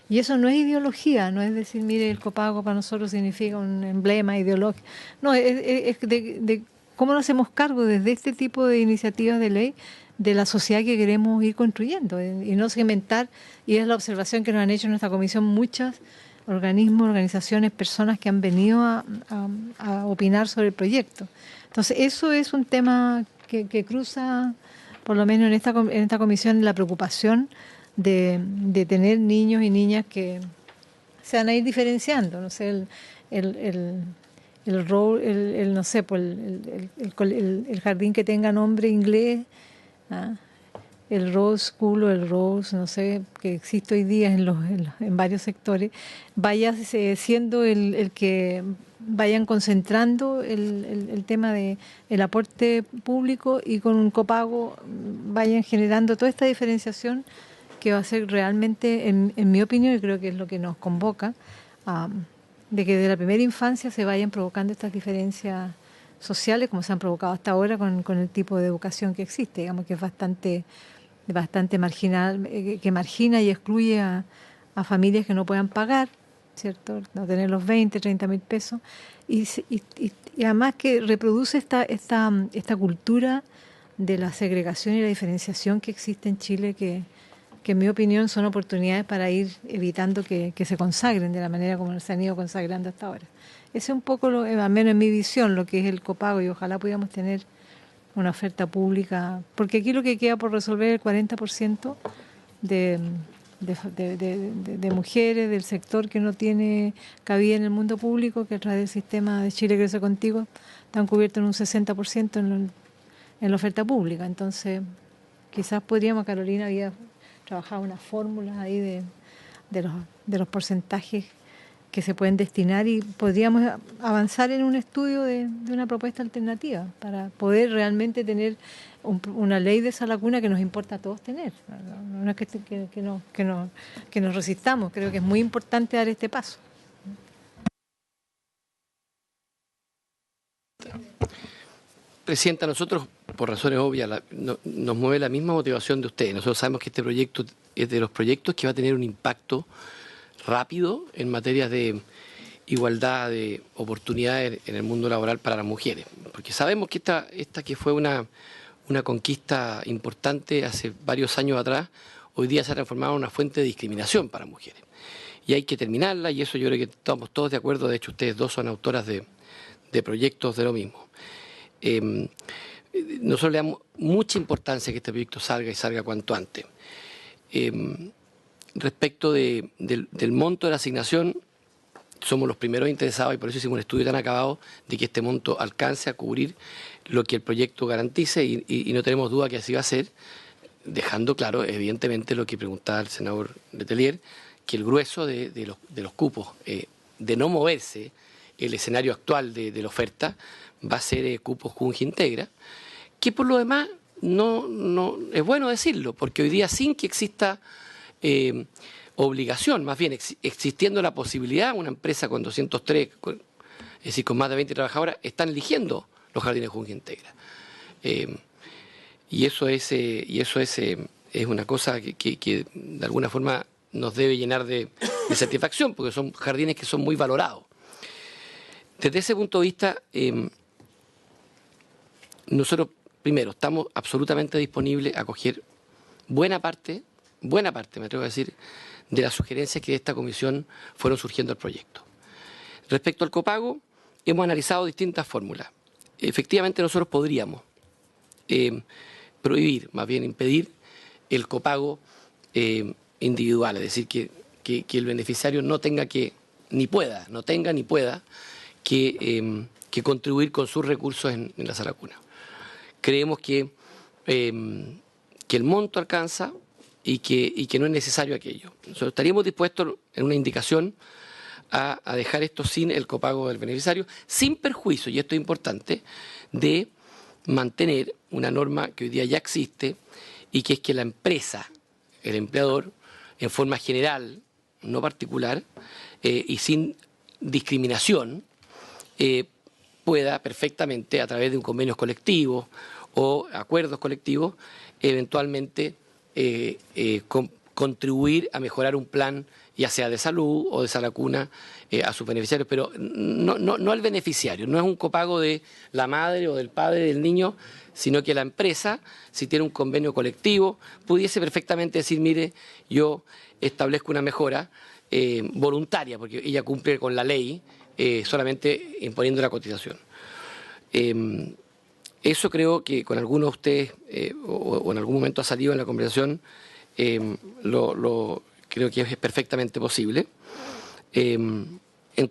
Y eso no es ideología, no es decir, mire, el copago para nosotros significa un emblema ideológico. No, es de cómo nos hacemos cargo desde este tipo de iniciativas de ley de la sociedad que queremos ir construyendo y no segmentar. Y es la observación que nos han hecho en nuestra comisión muchos organismos, organizaciones, personas que han venido a opinar sobre el proyecto. Entonces, eso es un tema que cruza, por lo menos en esta comisión, la preocupación de tener niños y niñas que se van a ir diferenciando, no sé, el no sé, pues el jardín que tenga nombre inglés, el Rose School o el Rose, no sé, que existe hoy día en varios sectores, vaya siendo el que vayan concentrando el tema de el aporte público, y con un copago vayan generando toda esta diferenciación que va a ser realmente, en mi opinión, y creo que es lo que nos convoca, de que desde la primera infancia se vayan provocando estas diferencias sociales como se han provocado hasta ahora con el tipo de educación que existe, digamos que es bastante marginal, que margina y excluye a familias que no puedan pagar, ¿cierto? No tener los 20, 30 mil pesos, y además que reproduce esta cultura de la segregación y la diferenciación que existe en Chile, que en mi opinión son oportunidades para ir evitando que se consagren de la manera como se han ido consagrando hasta ahora. Ese es un poco, al menos en mi visión, lo que es el copago, y ojalá pudiéramos tener una oferta pública, porque aquí lo que queda por resolver es el 40% de mujeres del sector que no tiene cabida en el mundo público, que a través del sistema de Chile Crece Contigo están cubiertos en un 60% en la oferta pública. Entonces, quizás podríamos, Carolina había trabajado unas fórmulas ahí de los porcentajes que se pueden destinar, y podríamos avanzar en un estudio de una propuesta alternativa para poder realmente tener una ley de esa lacuna que nos importa a todos tener. No es que nos resistamos, creo que es muy importante dar este paso. Presidenta, nosotros, por razones obvias, nos mueve la misma motivación de ustedes. Nosotros sabemos que este proyecto es de los proyectos que va a tener un impacto rápido en materia de igualdad de oportunidades en el mundo laboral para las mujeres. Porque sabemos que esta que fue una conquista importante hace varios años atrás, hoy día se ha transformado en una fuente de discriminación para mujeres. Y hay que terminarla, y eso yo creo que estamos todos de acuerdo. De hecho, ustedes dos son autoras de proyectos de lo mismo. Nosotros le damos mucha importancia a que este proyecto salga, y salga cuanto antes. Respecto del monto de la asignación, somos los primeros interesados, y por eso hicimos un estudio tan acabado de que este monto alcance a cubrir lo que el proyecto garantice, y no tenemos duda que así va a ser, dejando claro, evidentemente, lo que preguntaba el senador Letelier, que el grueso de los cupos, de no moverse el escenario actual de la oferta, va a ser cupos Junja Integra, que por lo demás no es bueno decirlo, porque hoy día, sin que exista obligación, más bien existiendo la posibilidad, una empresa con 203, es decir, con más de 20 trabajadoras, están eligiendo los jardines Junja Integra. Y eso es una cosa que de alguna forma nos debe llenar de satisfacción, porque son jardines que son muy valorados. Desde ese punto de vista, nosotros, primero, estamos absolutamente disponibles a acoger buena parte, me atrevo a decir, de las sugerencias que de esta comisión fueron surgiendo al proyecto. Respecto al copago, hemos analizado distintas fórmulas. Efectivamente, nosotros podríamos prohibir, más bien impedir el copago individual, es decir, que el beneficiario no tenga que, ni pueda que contribuir con sus recursos en la sala cuna. Creemos que el monto alcanza y que no es necesario aquello. Nosotros estaríamos dispuestos en una indicación a dejar esto sin el copago del beneficiario, sin perjuicio, y esto es importante, de mantener una norma que hoy día ya existe y que es que la empresa, el empleador, en forma general, no particular, y sin discriminación, pueda perfectamente, a través de un convenio colectivo o acuerdos colectivos, eventualmente contribuir a mejorar un plan, ya sea de salud o de sala cuna, a sus beneficiarios, pero no al beneficiario, no es un copago de la madre o del padre del niño, sino que la empresa, si tiene un convenio colectivo, pudiese perfectamente decir, mire, yo establezco una mejora voluntaria, porque ella cumple con la ley, solamente imponiendo la cotización. Eso creo que con algunos de ustedes, o en algún momento ha salido en la conversación, creo que es perfectamente posible. En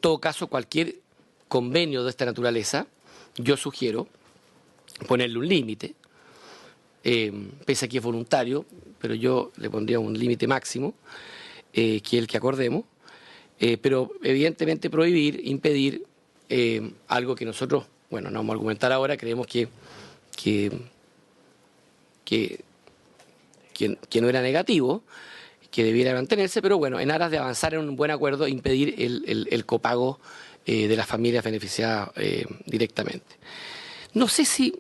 todo caso, cualquier convenio de esta naturaleza, yo sugiero ponerle un límite, pese a que es voluntario, pero yo le pondría un límite máximo, que es el que acordemos, pero evidentemente prohibir, impedir algo que nosotros, bueno, no vamos a argumentar ahora, creemos que no era negativo, que debiera mantenerse, pero bueno, en aras de avanzar en un buen acuerdo, impedir el copago de las familias beneficiadas directamente. No sé si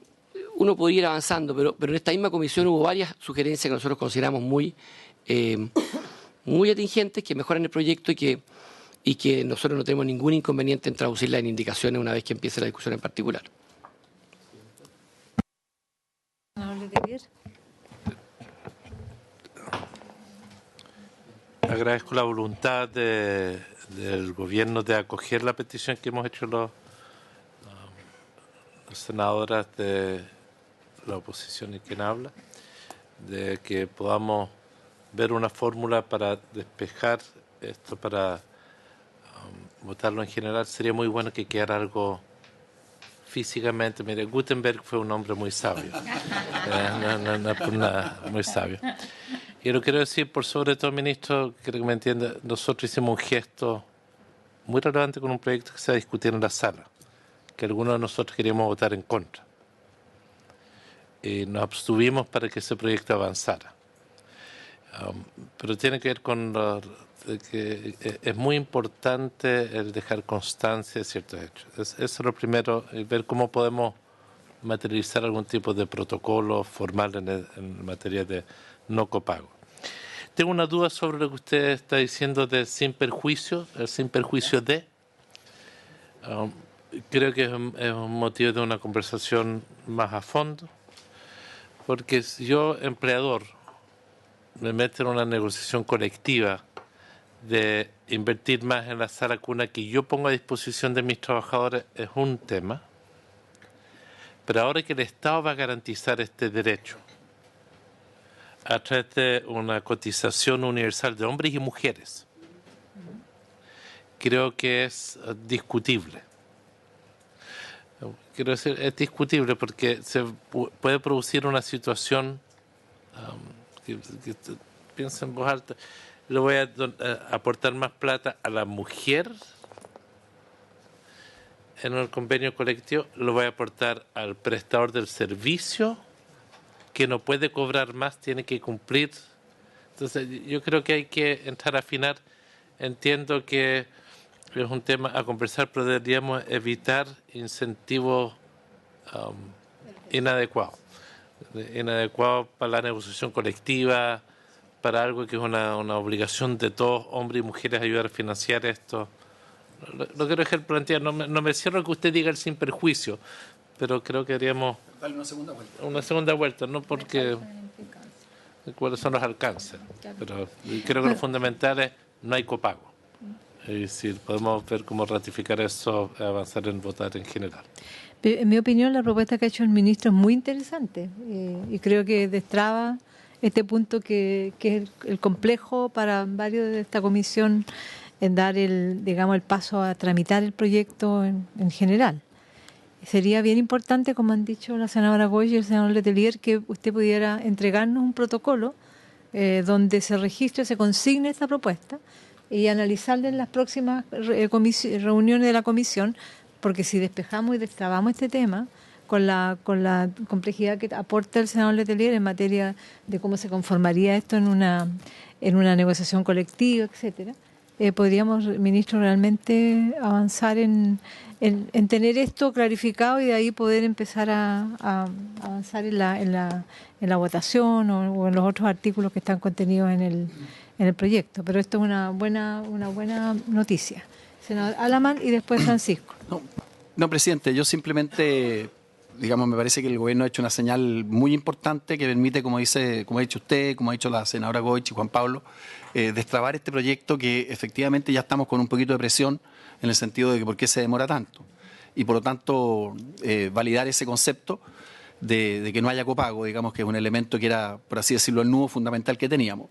uno podría ir avanzando, pero en esta misma comisión hubo varias sugerencias que nosotros consideramos muy atingentes, que mejoran el proyecto y que nosotros no tenemos ningún inconveniente en traducirlas en indicaciones una vez que empiece la discusión en particular. Agradezco la voluntad del gobierno de acoger la petición que hemos hecho las senadoras de la oposición y quien habla, de que podamos ver una fórmula para despejar esto, para votarlo en general. Sería muy bueno que quedara algo físicamente. Mire, Gutenberg fue un hombre muy sabio, no por nada, muy sabio. Y lo quiero decir por sobre todo, ministro, quiero que me entienda, nosotros hicimos un gesto muy relevante con un proyecto que se va a discutir en la sala, que algunos de nosotros queríamos votar en contra. Y nos abstuvimos para que ese proyecto avanzara. Pero tiene que ver con que es muy importante el dejar constancia de ciertos hechos. Eso es lo primero, ver cómo podemos materializar algún tipo de protocolo formal en materia de no copago. Tengo una duda sobre lo que usted está diciendo de sin perjuicio, el sin perjuicio de. Creo que es un motivo de una conversación más a fondo, porque si yo, empleador, me meto en una negociación colectiva de invertir más en la sala cuna que yo pongo a disposición de mis trabajadores, es un tema, pero ahora que el Estado va a garantizar este derecho a través de una cotización universal de hombres y mujeres, creo que es discutible. Quiero decir, es discutible porque se puede producir una situación que piensa en voz alta. Le voy a aportar más plata a la mujer en el convenio colectivo, lo voy a aportar al prestador del servicio, que no puede cobrar más, tiene que cumplir. Entonces, yo creo que hay que entrar a afinar. Entiendo que es un tema a conversar, pero deberíamos evitar incentivos inadecuados para la negociación colectiva, para algo que es una obligación de todos, hombres y mujeres, ayudar a financiar esto. Lo quiero dejar planteado, no me cierro que usted diga el sin perjuicio, pero creo que deberíamos darle una segunda vuelta. Una segunda vuelta, no porque cuáles son los alcances, pero creo que lo fundamental es no hay copago. Es decir, podemos ver cómo ratificar eso, avanzar en votar en general. En mi opinión, la propuesta que ha hecho el ministro es muy interesante y creo que destraba este punto que es el complejo para varios de esta comisión en dar el paso a tramitar el proyecto en general. Sería bien importante, como han dicho la senadora Goy y el senador Letelier, que usted pudiera entregarnos un protocolo donde se registre, se consigne esta propuesta y analizarla en las próximas reuniones de la comisión, porque si despejamos y destrabamos este tema con la complejidad que aporta el senador Letelier en materia de cómo se conformaría esto en una negociación colectiva, etcétera, podríamos, ministro, realmente avanzar en tener esto clarificado y de ahí poder empezar a avanzar en la votación o en los otros artículos que están contenidos en el proyecto. Pero esto es una buena noticia. Senador Alamán y después Francisco. No, presidente, yo simplemente, me parece que el gobierno ha hecho una señal muy importante que permite, como ha dicho usted, como ha dicho la senadora Goich y Juan Pablo, destrabar este proyecto que efectivamente ya estamos con un poquito de presión en el sentido de que por qué se demora tanto. Y por lo tanto, validar ese concepto de que no haya copago, que es un elemento que era, por así decirlo, el nudo fundamental que teníamos.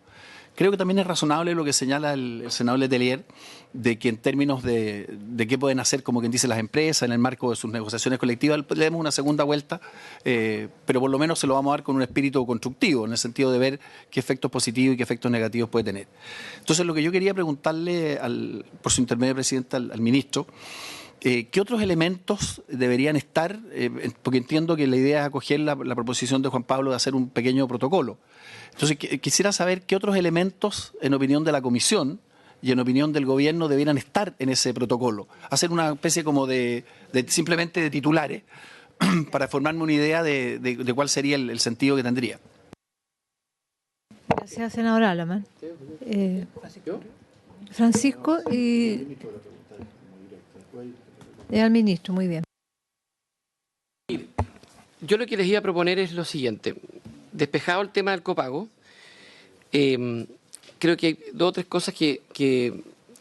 Creo que también es razonable lo que señala el senador Letelier, de que en términos de qué pueden hacer, como quien dice, las empresas en el marco de sus negociaciones colectivas, le demos una segunda vuelta, pero por lo menos se lo vamos a dar con un espíritu constructivo, en el sentido de ver qué efectos positivos y qué efectos negativos puede tener. Entonces, lo que yo quería preguntarle, por su intermedio, presidente, al ministro, ¿qué otros elementos deberían estar? Porque entiendo que la idea es acoger la proposición de Juan Pablo de hacer un pequeño protocolo. Entonces, quisiera saber qué otros elementos, en opinión de la comisión y en opinión del gobierno, debieran estar en ese protocolo. Hacer una especie como simplemente de titulares para formarme una idea de cuál sería el sentido que tendría. Gracias, senador Alamán. Francisco y al ministro, muy bien. Yo lo que les iba a proponer es lo siguiente. Despejado el tema del copago, creo que hay dos o tres cosas que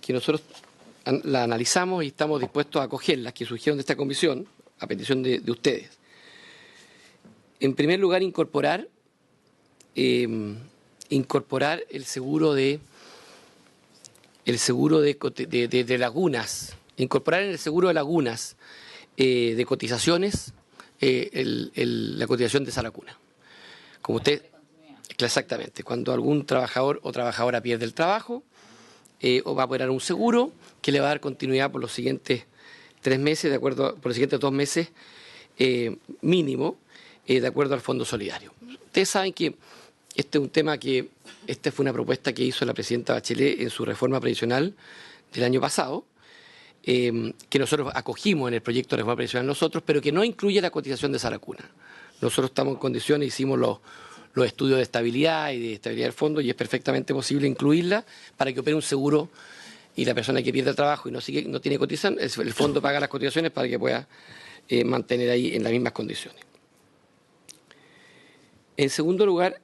nosotros la analizamos y estamos dispuestos a acogerlas, que surgieron de esta comisión, a petición de ustedes. En primer lugar, incorporar el seguro de lagunas, incorporar en el seguro de lagunas de cotizaciones la cotización de Salacuna. Como usted, exactamente, cuando algún trabajador o trabajadora pierde el trabajo, o va a poner un seguro que le va a dar continuidad por los siguientes 3 meses, por los siguientes 2 meses mínimo, de acuerdo al Fondo Solidario. Ustedes saben que este es un tema esta fue una propuesta que hizo la presidenta Bachelet en su reforma previsional del año pasado, que nosotros acogimos en el proyecto de reforma previsional nosotros, pero que no incluye la cotización de Salacuna. Nosotros estamos en condiciones, hicimos los estudios de estabilidad y de estabilidad del fondo y es perfectamente posible incluirla para que opere un seguro y la persona que pierde el trabajo y no tiene cotización, el fondo paga las cotizaciones para que pueda mantener ahí en las mismas condiciones. En segundo lugar,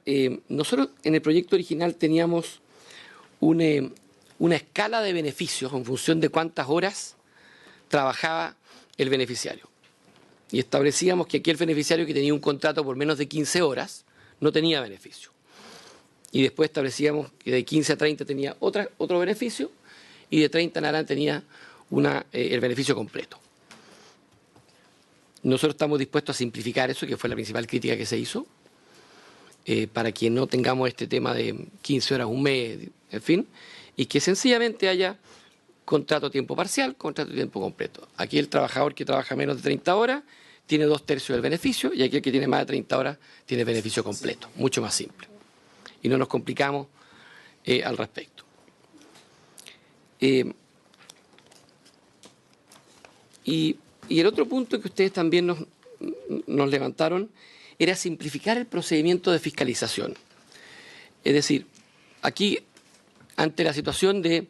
nosotros en el proyecto original teníamos una escala de beneficios en función de cuántas horas trabajaba el beneficiario. Y establecíamos que aquel beneficiario que tenía un contrato por menos de 15 horas no tenía beneficio. Y después establecíamos que de 15 a 30 tenía otro beneficio y de 30 en adelante tenía el beneficio completo. Nosotros estamos dispuestos a simplificar eso, que fue la principal crítica que se hizo, para que no tengamos este tema de 15 horas, un mes, en fin, y que sencillamente haya contrato a tiempo parcial, contrato a tiempo completo. Aquí el trabajador que trabaja menos de 30 horas tiene 2/3 del beneficio y aquí el que tiene más de 30 horas tiene beneficio completo. Mucho más simple. Y no nos complicamos al respecto. Y el otro punto que ustedes también nos levantaron era simplificar el procedimiento de fiscalización. Es decir, aquí, ante la situación de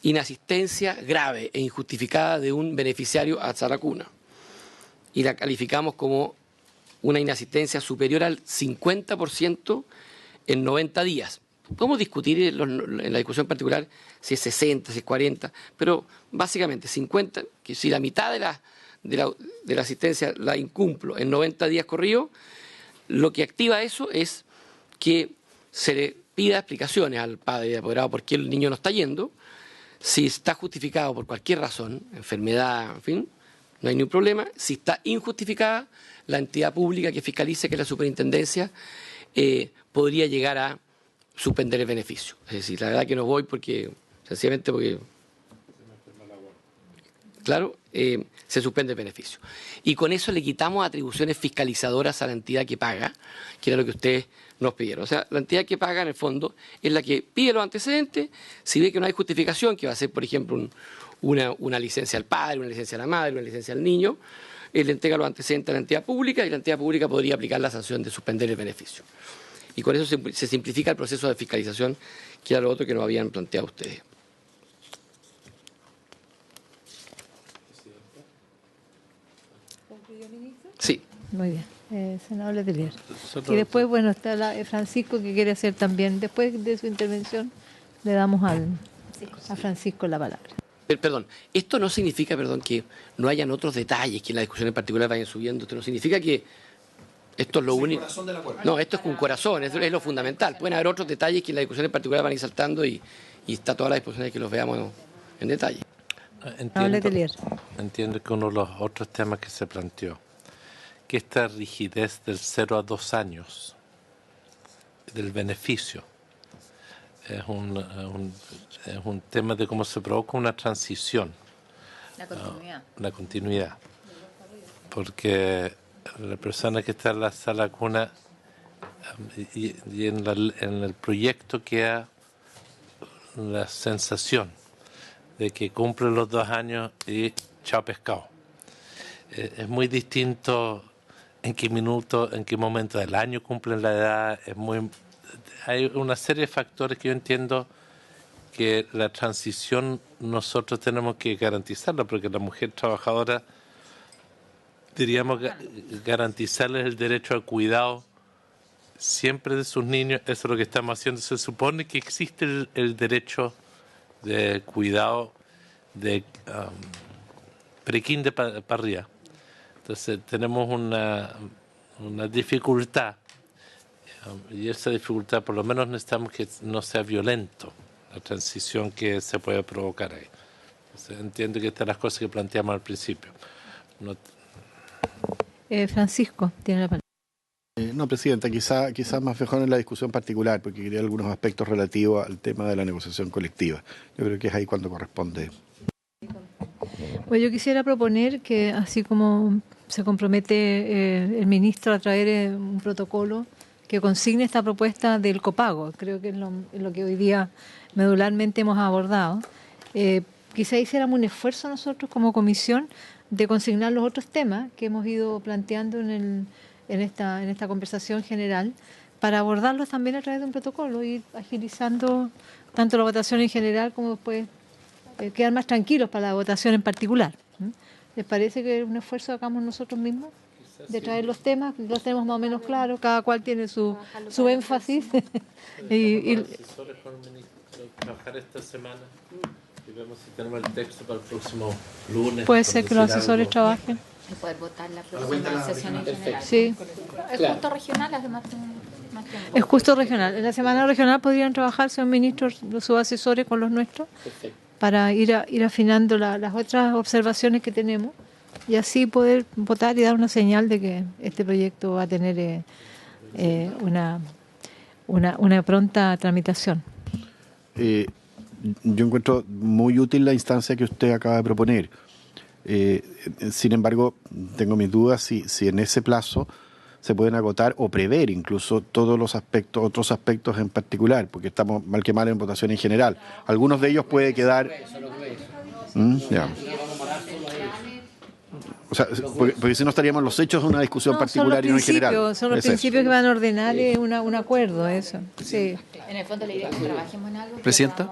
inasistencia grave e injustificada de un beneficiario a Salacuna, y la calificamos como una inasistencia superior al 50% en 90 días. Podemos discutir en la discusión particular si es 60, si es 40, pero básicamente 50, que si la mitad de la asistencia la incumplo en 90 días corridos, lo que activa eso es que se le pida explicaciones al padre y apoderado por qué el niño no está yendo. Si está justificado por cualquier razón, enfermedad, en fin, no hay ningún problema. Si está injustificada, la entidad pública que fiscalice, que es la superintendencia, podría llegar a suspender el beneficio. Es decir, la verdad que no voy porque, sencillamente porque, claro, se suspende el beneficio. Y con eso le quitamos atribuciones fiscalizadoras a la entidad que paga, que era lo que ustedes nos pidieron. O sea, la entidad que paga, en el fondo, es la que pide los antecedentes. Si ve que no hay justificación, que va a ser, por ejemplo, una licencia al padre, una licencia a la madre, una licencia al niño, le entrega los antecedentes a la entidad pública y la entidad pública podría aplicar la sanción de suspender el beneficio. Y con eso se simplifica el proceso de fiscalización, que era lo otro que nos habían planteado ustedes. Sí. Muy bien. Senador Letelier. Y después, bueno, está Francisco, que quiere hacer también. Después de su intervención, le damos a Francisco la palabra. Perdón, esto no significa, que no hayan otros detalles que en la discusión en particular vayan subiendo. Esto no significa que esto es lo único. No, esto es con corazón, es lo fundamental. Pueden haber otros detalles que en la discusión en particular van a ir saltando y está toda la disposición de que los veamos en detalle. Entiendo que uno de los otros temas que se planteó, que esta rigidez del 0 a 2 años del beneficio es un tema de cómo se provoca una transición. La continuidad. Porque la persona que está en la sala cuna y en el proyecto queda la sensación de que cumple los 2 años y chao pescado. Es muy distinto en qué minuto, en qué momento del año cumplen la edad. Hay una serie de factores que yo entiendo que la transición nosotros tenemos que garantizarla, porque la mujer trabajadora deberíamos garantizarles el derecho al cuidado siempre de sus niños. Eso es lo que estamos haciendo. Se supone que existe el derecho de cuidado de pre-kinder para arriba. Entonces tenemos una dificultad, y esa dificultad por lo menos necesitamos que no sea violento la transición que se puede provocar ahí. Entonces, entiendo que estas son las cosas que planteamos al principio. Francisco, tiene la palabra. No, Presidenta, quizás más mejor en la discusión particular, porque quería algunos aspectos relativos al tema de la negociación colectiva. Yo creo que es ahí cuando corresponde. Bueno, yo quisiera proponer que, así como se compromete el ministro a traer un protocolo que consigne esta propuesta del copago, creo que es lo que hoy día medularmente hemos abordado, quizá hiciéramos un esfuerzo nosotros como comisión de consignar los otros temas que hemos ido planteando en esta conversación general, para abordarlos también a través de un protocolo, ir agilizando tanto la votación en general como después quedar más tranquilos para la votación en particular. ¿Les parece que un esfuerzo hagamos nosotros mismos de traer los temas? Los tenemos más o menos claros, cada cual tiene su énfasis. y trabajar esta semana y vemos si tenemos el texto para el próximo lunes. Puede ser que los asesores trabajen. Y poder votar la próxima sesión en general. Sí. Es justo regional, además. Es justo regional. En la semana regional podrían trabajar, señor ministro, sus asesores con los nuestros, para ir afinando las otras observaciones que tenemos y así poder votar y dar una señal de que este proyecto va a tener una pronta tramitación. Yo encuentro muy útil la instancia que usted acaba de proponer. Sin embargo, tengo mis dudas si en ese plazo se pueden agotar o prever incluso todos los aspectos, otros aspectos en particular, porque estamos mal que mal en votación en general. Algunos de ellos puede quedar... Ya. O sea, porque si no estaríamos los hechos de una discusión particular y no en general. Son los principios que van a ordenar un acuerdo, eso. Sí. En el fondo, la idea es que trabajemos en algo. Presidenta.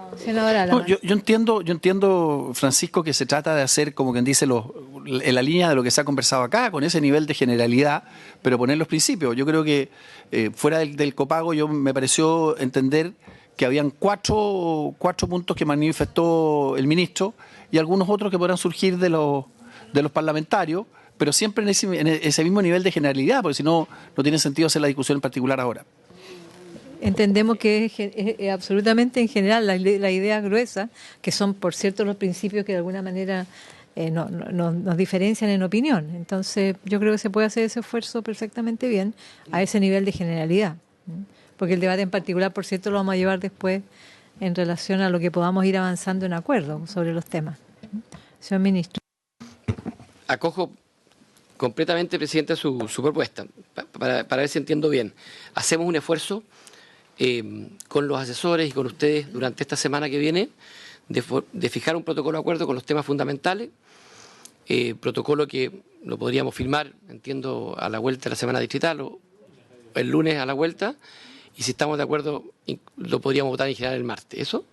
No, yo entiendo, Francisco, que se trata de hacer, como quien dice, en la línea de lo que se ha conversado acá, con ese nivel de generalidad, pero poner los principios. Yo creo que fuera del copago, me pareció entender que habían cuatro puntos que manifestó el ministro y algunos otros que podrán surgir de de los parlamentarios, pero siempre en ese mismo nivel de generalidad, porque si no, no tiene sentido hacer la discusión en particular ahora. Entendemos que es absolutamente en general la idea gruesa, que son, por cierto, los principios que de alguna manera nos diferencian en opinión. Entonces, yo creo que se puede hacer ese esfuerzo perfectamente bien a ese nivel de generalidad. Porque el debate en particular, por cierto, lo vamos a llevar después en relación a lo que podamos ir avanzando en acuerdo sobre los temas. Señor Ministro. Acojo completamente, Presidenta, su propuesta, para ver si entiendo bien. Hacemos un esfuerzo con los asesores y con ustedes durante esta semana que viene de fijar un protocolo de acuerdo con los temas fundamentales, protocolo que lo podríamos firmar, entiendo, a la vuelta de la semana distrital o el lunes a la vuelta, y si estamos de acuerdo lo podríamos votar en general el martes. ¿Eso?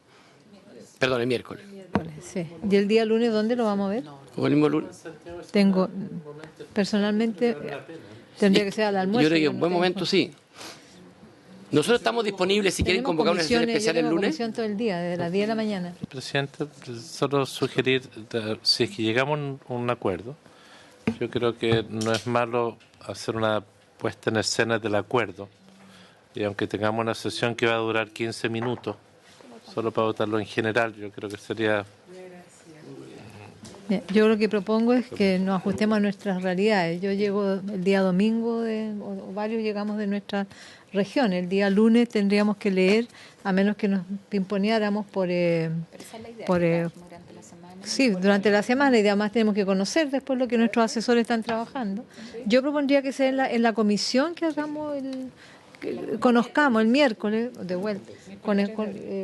Perdón, el miércoles. Sí. ¿Y el día lunes dónde lo vamos a ver? ¿O el mismo lunes? Personalmente, tendría que ser al almuerzo. Yo creo que en buen momento sí. Nosotros estamos disponibles si quieren convocar una sesión especial el lunes. Comisión todo el día, desde las 10 de la mañana. Presidente, solo sugerir, si es que llegamos a un acuerdo, yo creo que no es malo hacer una puesta en escena del acuerdo. Y aunque tengamos una sesión que va a durar 15 minutos, solo para votarlo en general, yo creo que sería... Yo lo que propongo es que nos ajustemos a nuestras realidades. Yo llego el día domingo, o varios llegamos de nuestra región. El día lunes tendríamos que leer, a menos que nos pimponeáramos sí, durante la semana, y además tenemos que conocer después lo que nuestros asesores están trabajando. Yo propondría que sea en la comisión que hagamos conozcamos el miércoles, de vuelta,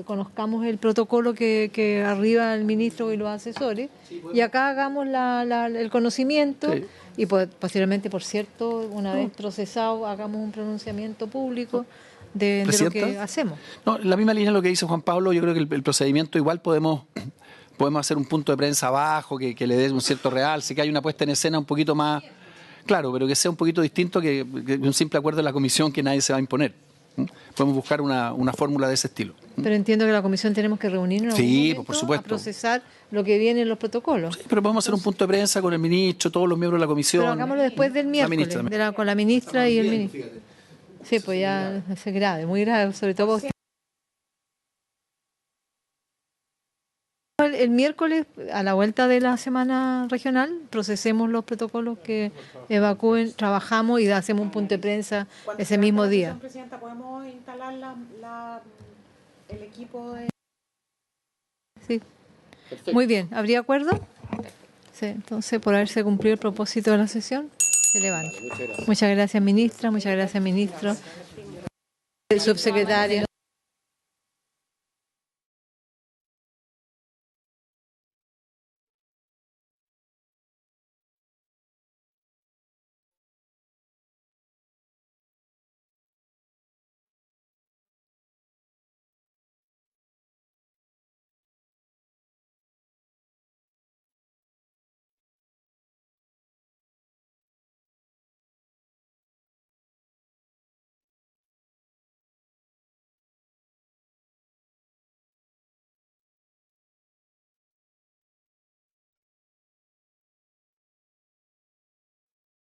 conozcamos el protocolo que arriba el ministro y los asesores, y acá hagamos el conocimiento, sí. Y posteriormente, por cierto, una vez procesado, hagamos un pronunciamiento público de lo que hacemos. No, la misma línea de lo que dice Juan Pablo, yo creo que el procedimiento igual podemos hacer un punto de prensa abajo, que le dé un cierto realce, que hay una puesta en escena un poquito más... Claro, pero que sea un poquito distinto que un simple acuerdo de la comisión que nadie se va a imponer. Podemos buscar una fórmula de ese estilo. Pero entiendo que la comisión tenemos que reunirnos por supuesto, a procesar lo que viene en los protocolos. Sí, pero podemos hacer un punto de prensa con el ministro, todos los miembros de la comisión. Pero hagámoslo después del miércoles, con la ministra y el ministro. Sí, pues ya es grave, muy grave, sobre todo porque... El miércoles, a la vuelta de la semana regional, procesemos los protocolos que evacúen, trabajamos y hacemos un punto de prensa ese mismo día. Presidenta, ¿podemos instalar el equipo de...? Sí. Perfecto. Muy bien. ¿Habría acuerdo? Sí. Entonces, por haberse cumplido el propósito de la sesión, se levanta. Muchas gracias, ministra. Muchas gracias, ministro. El subsecretario.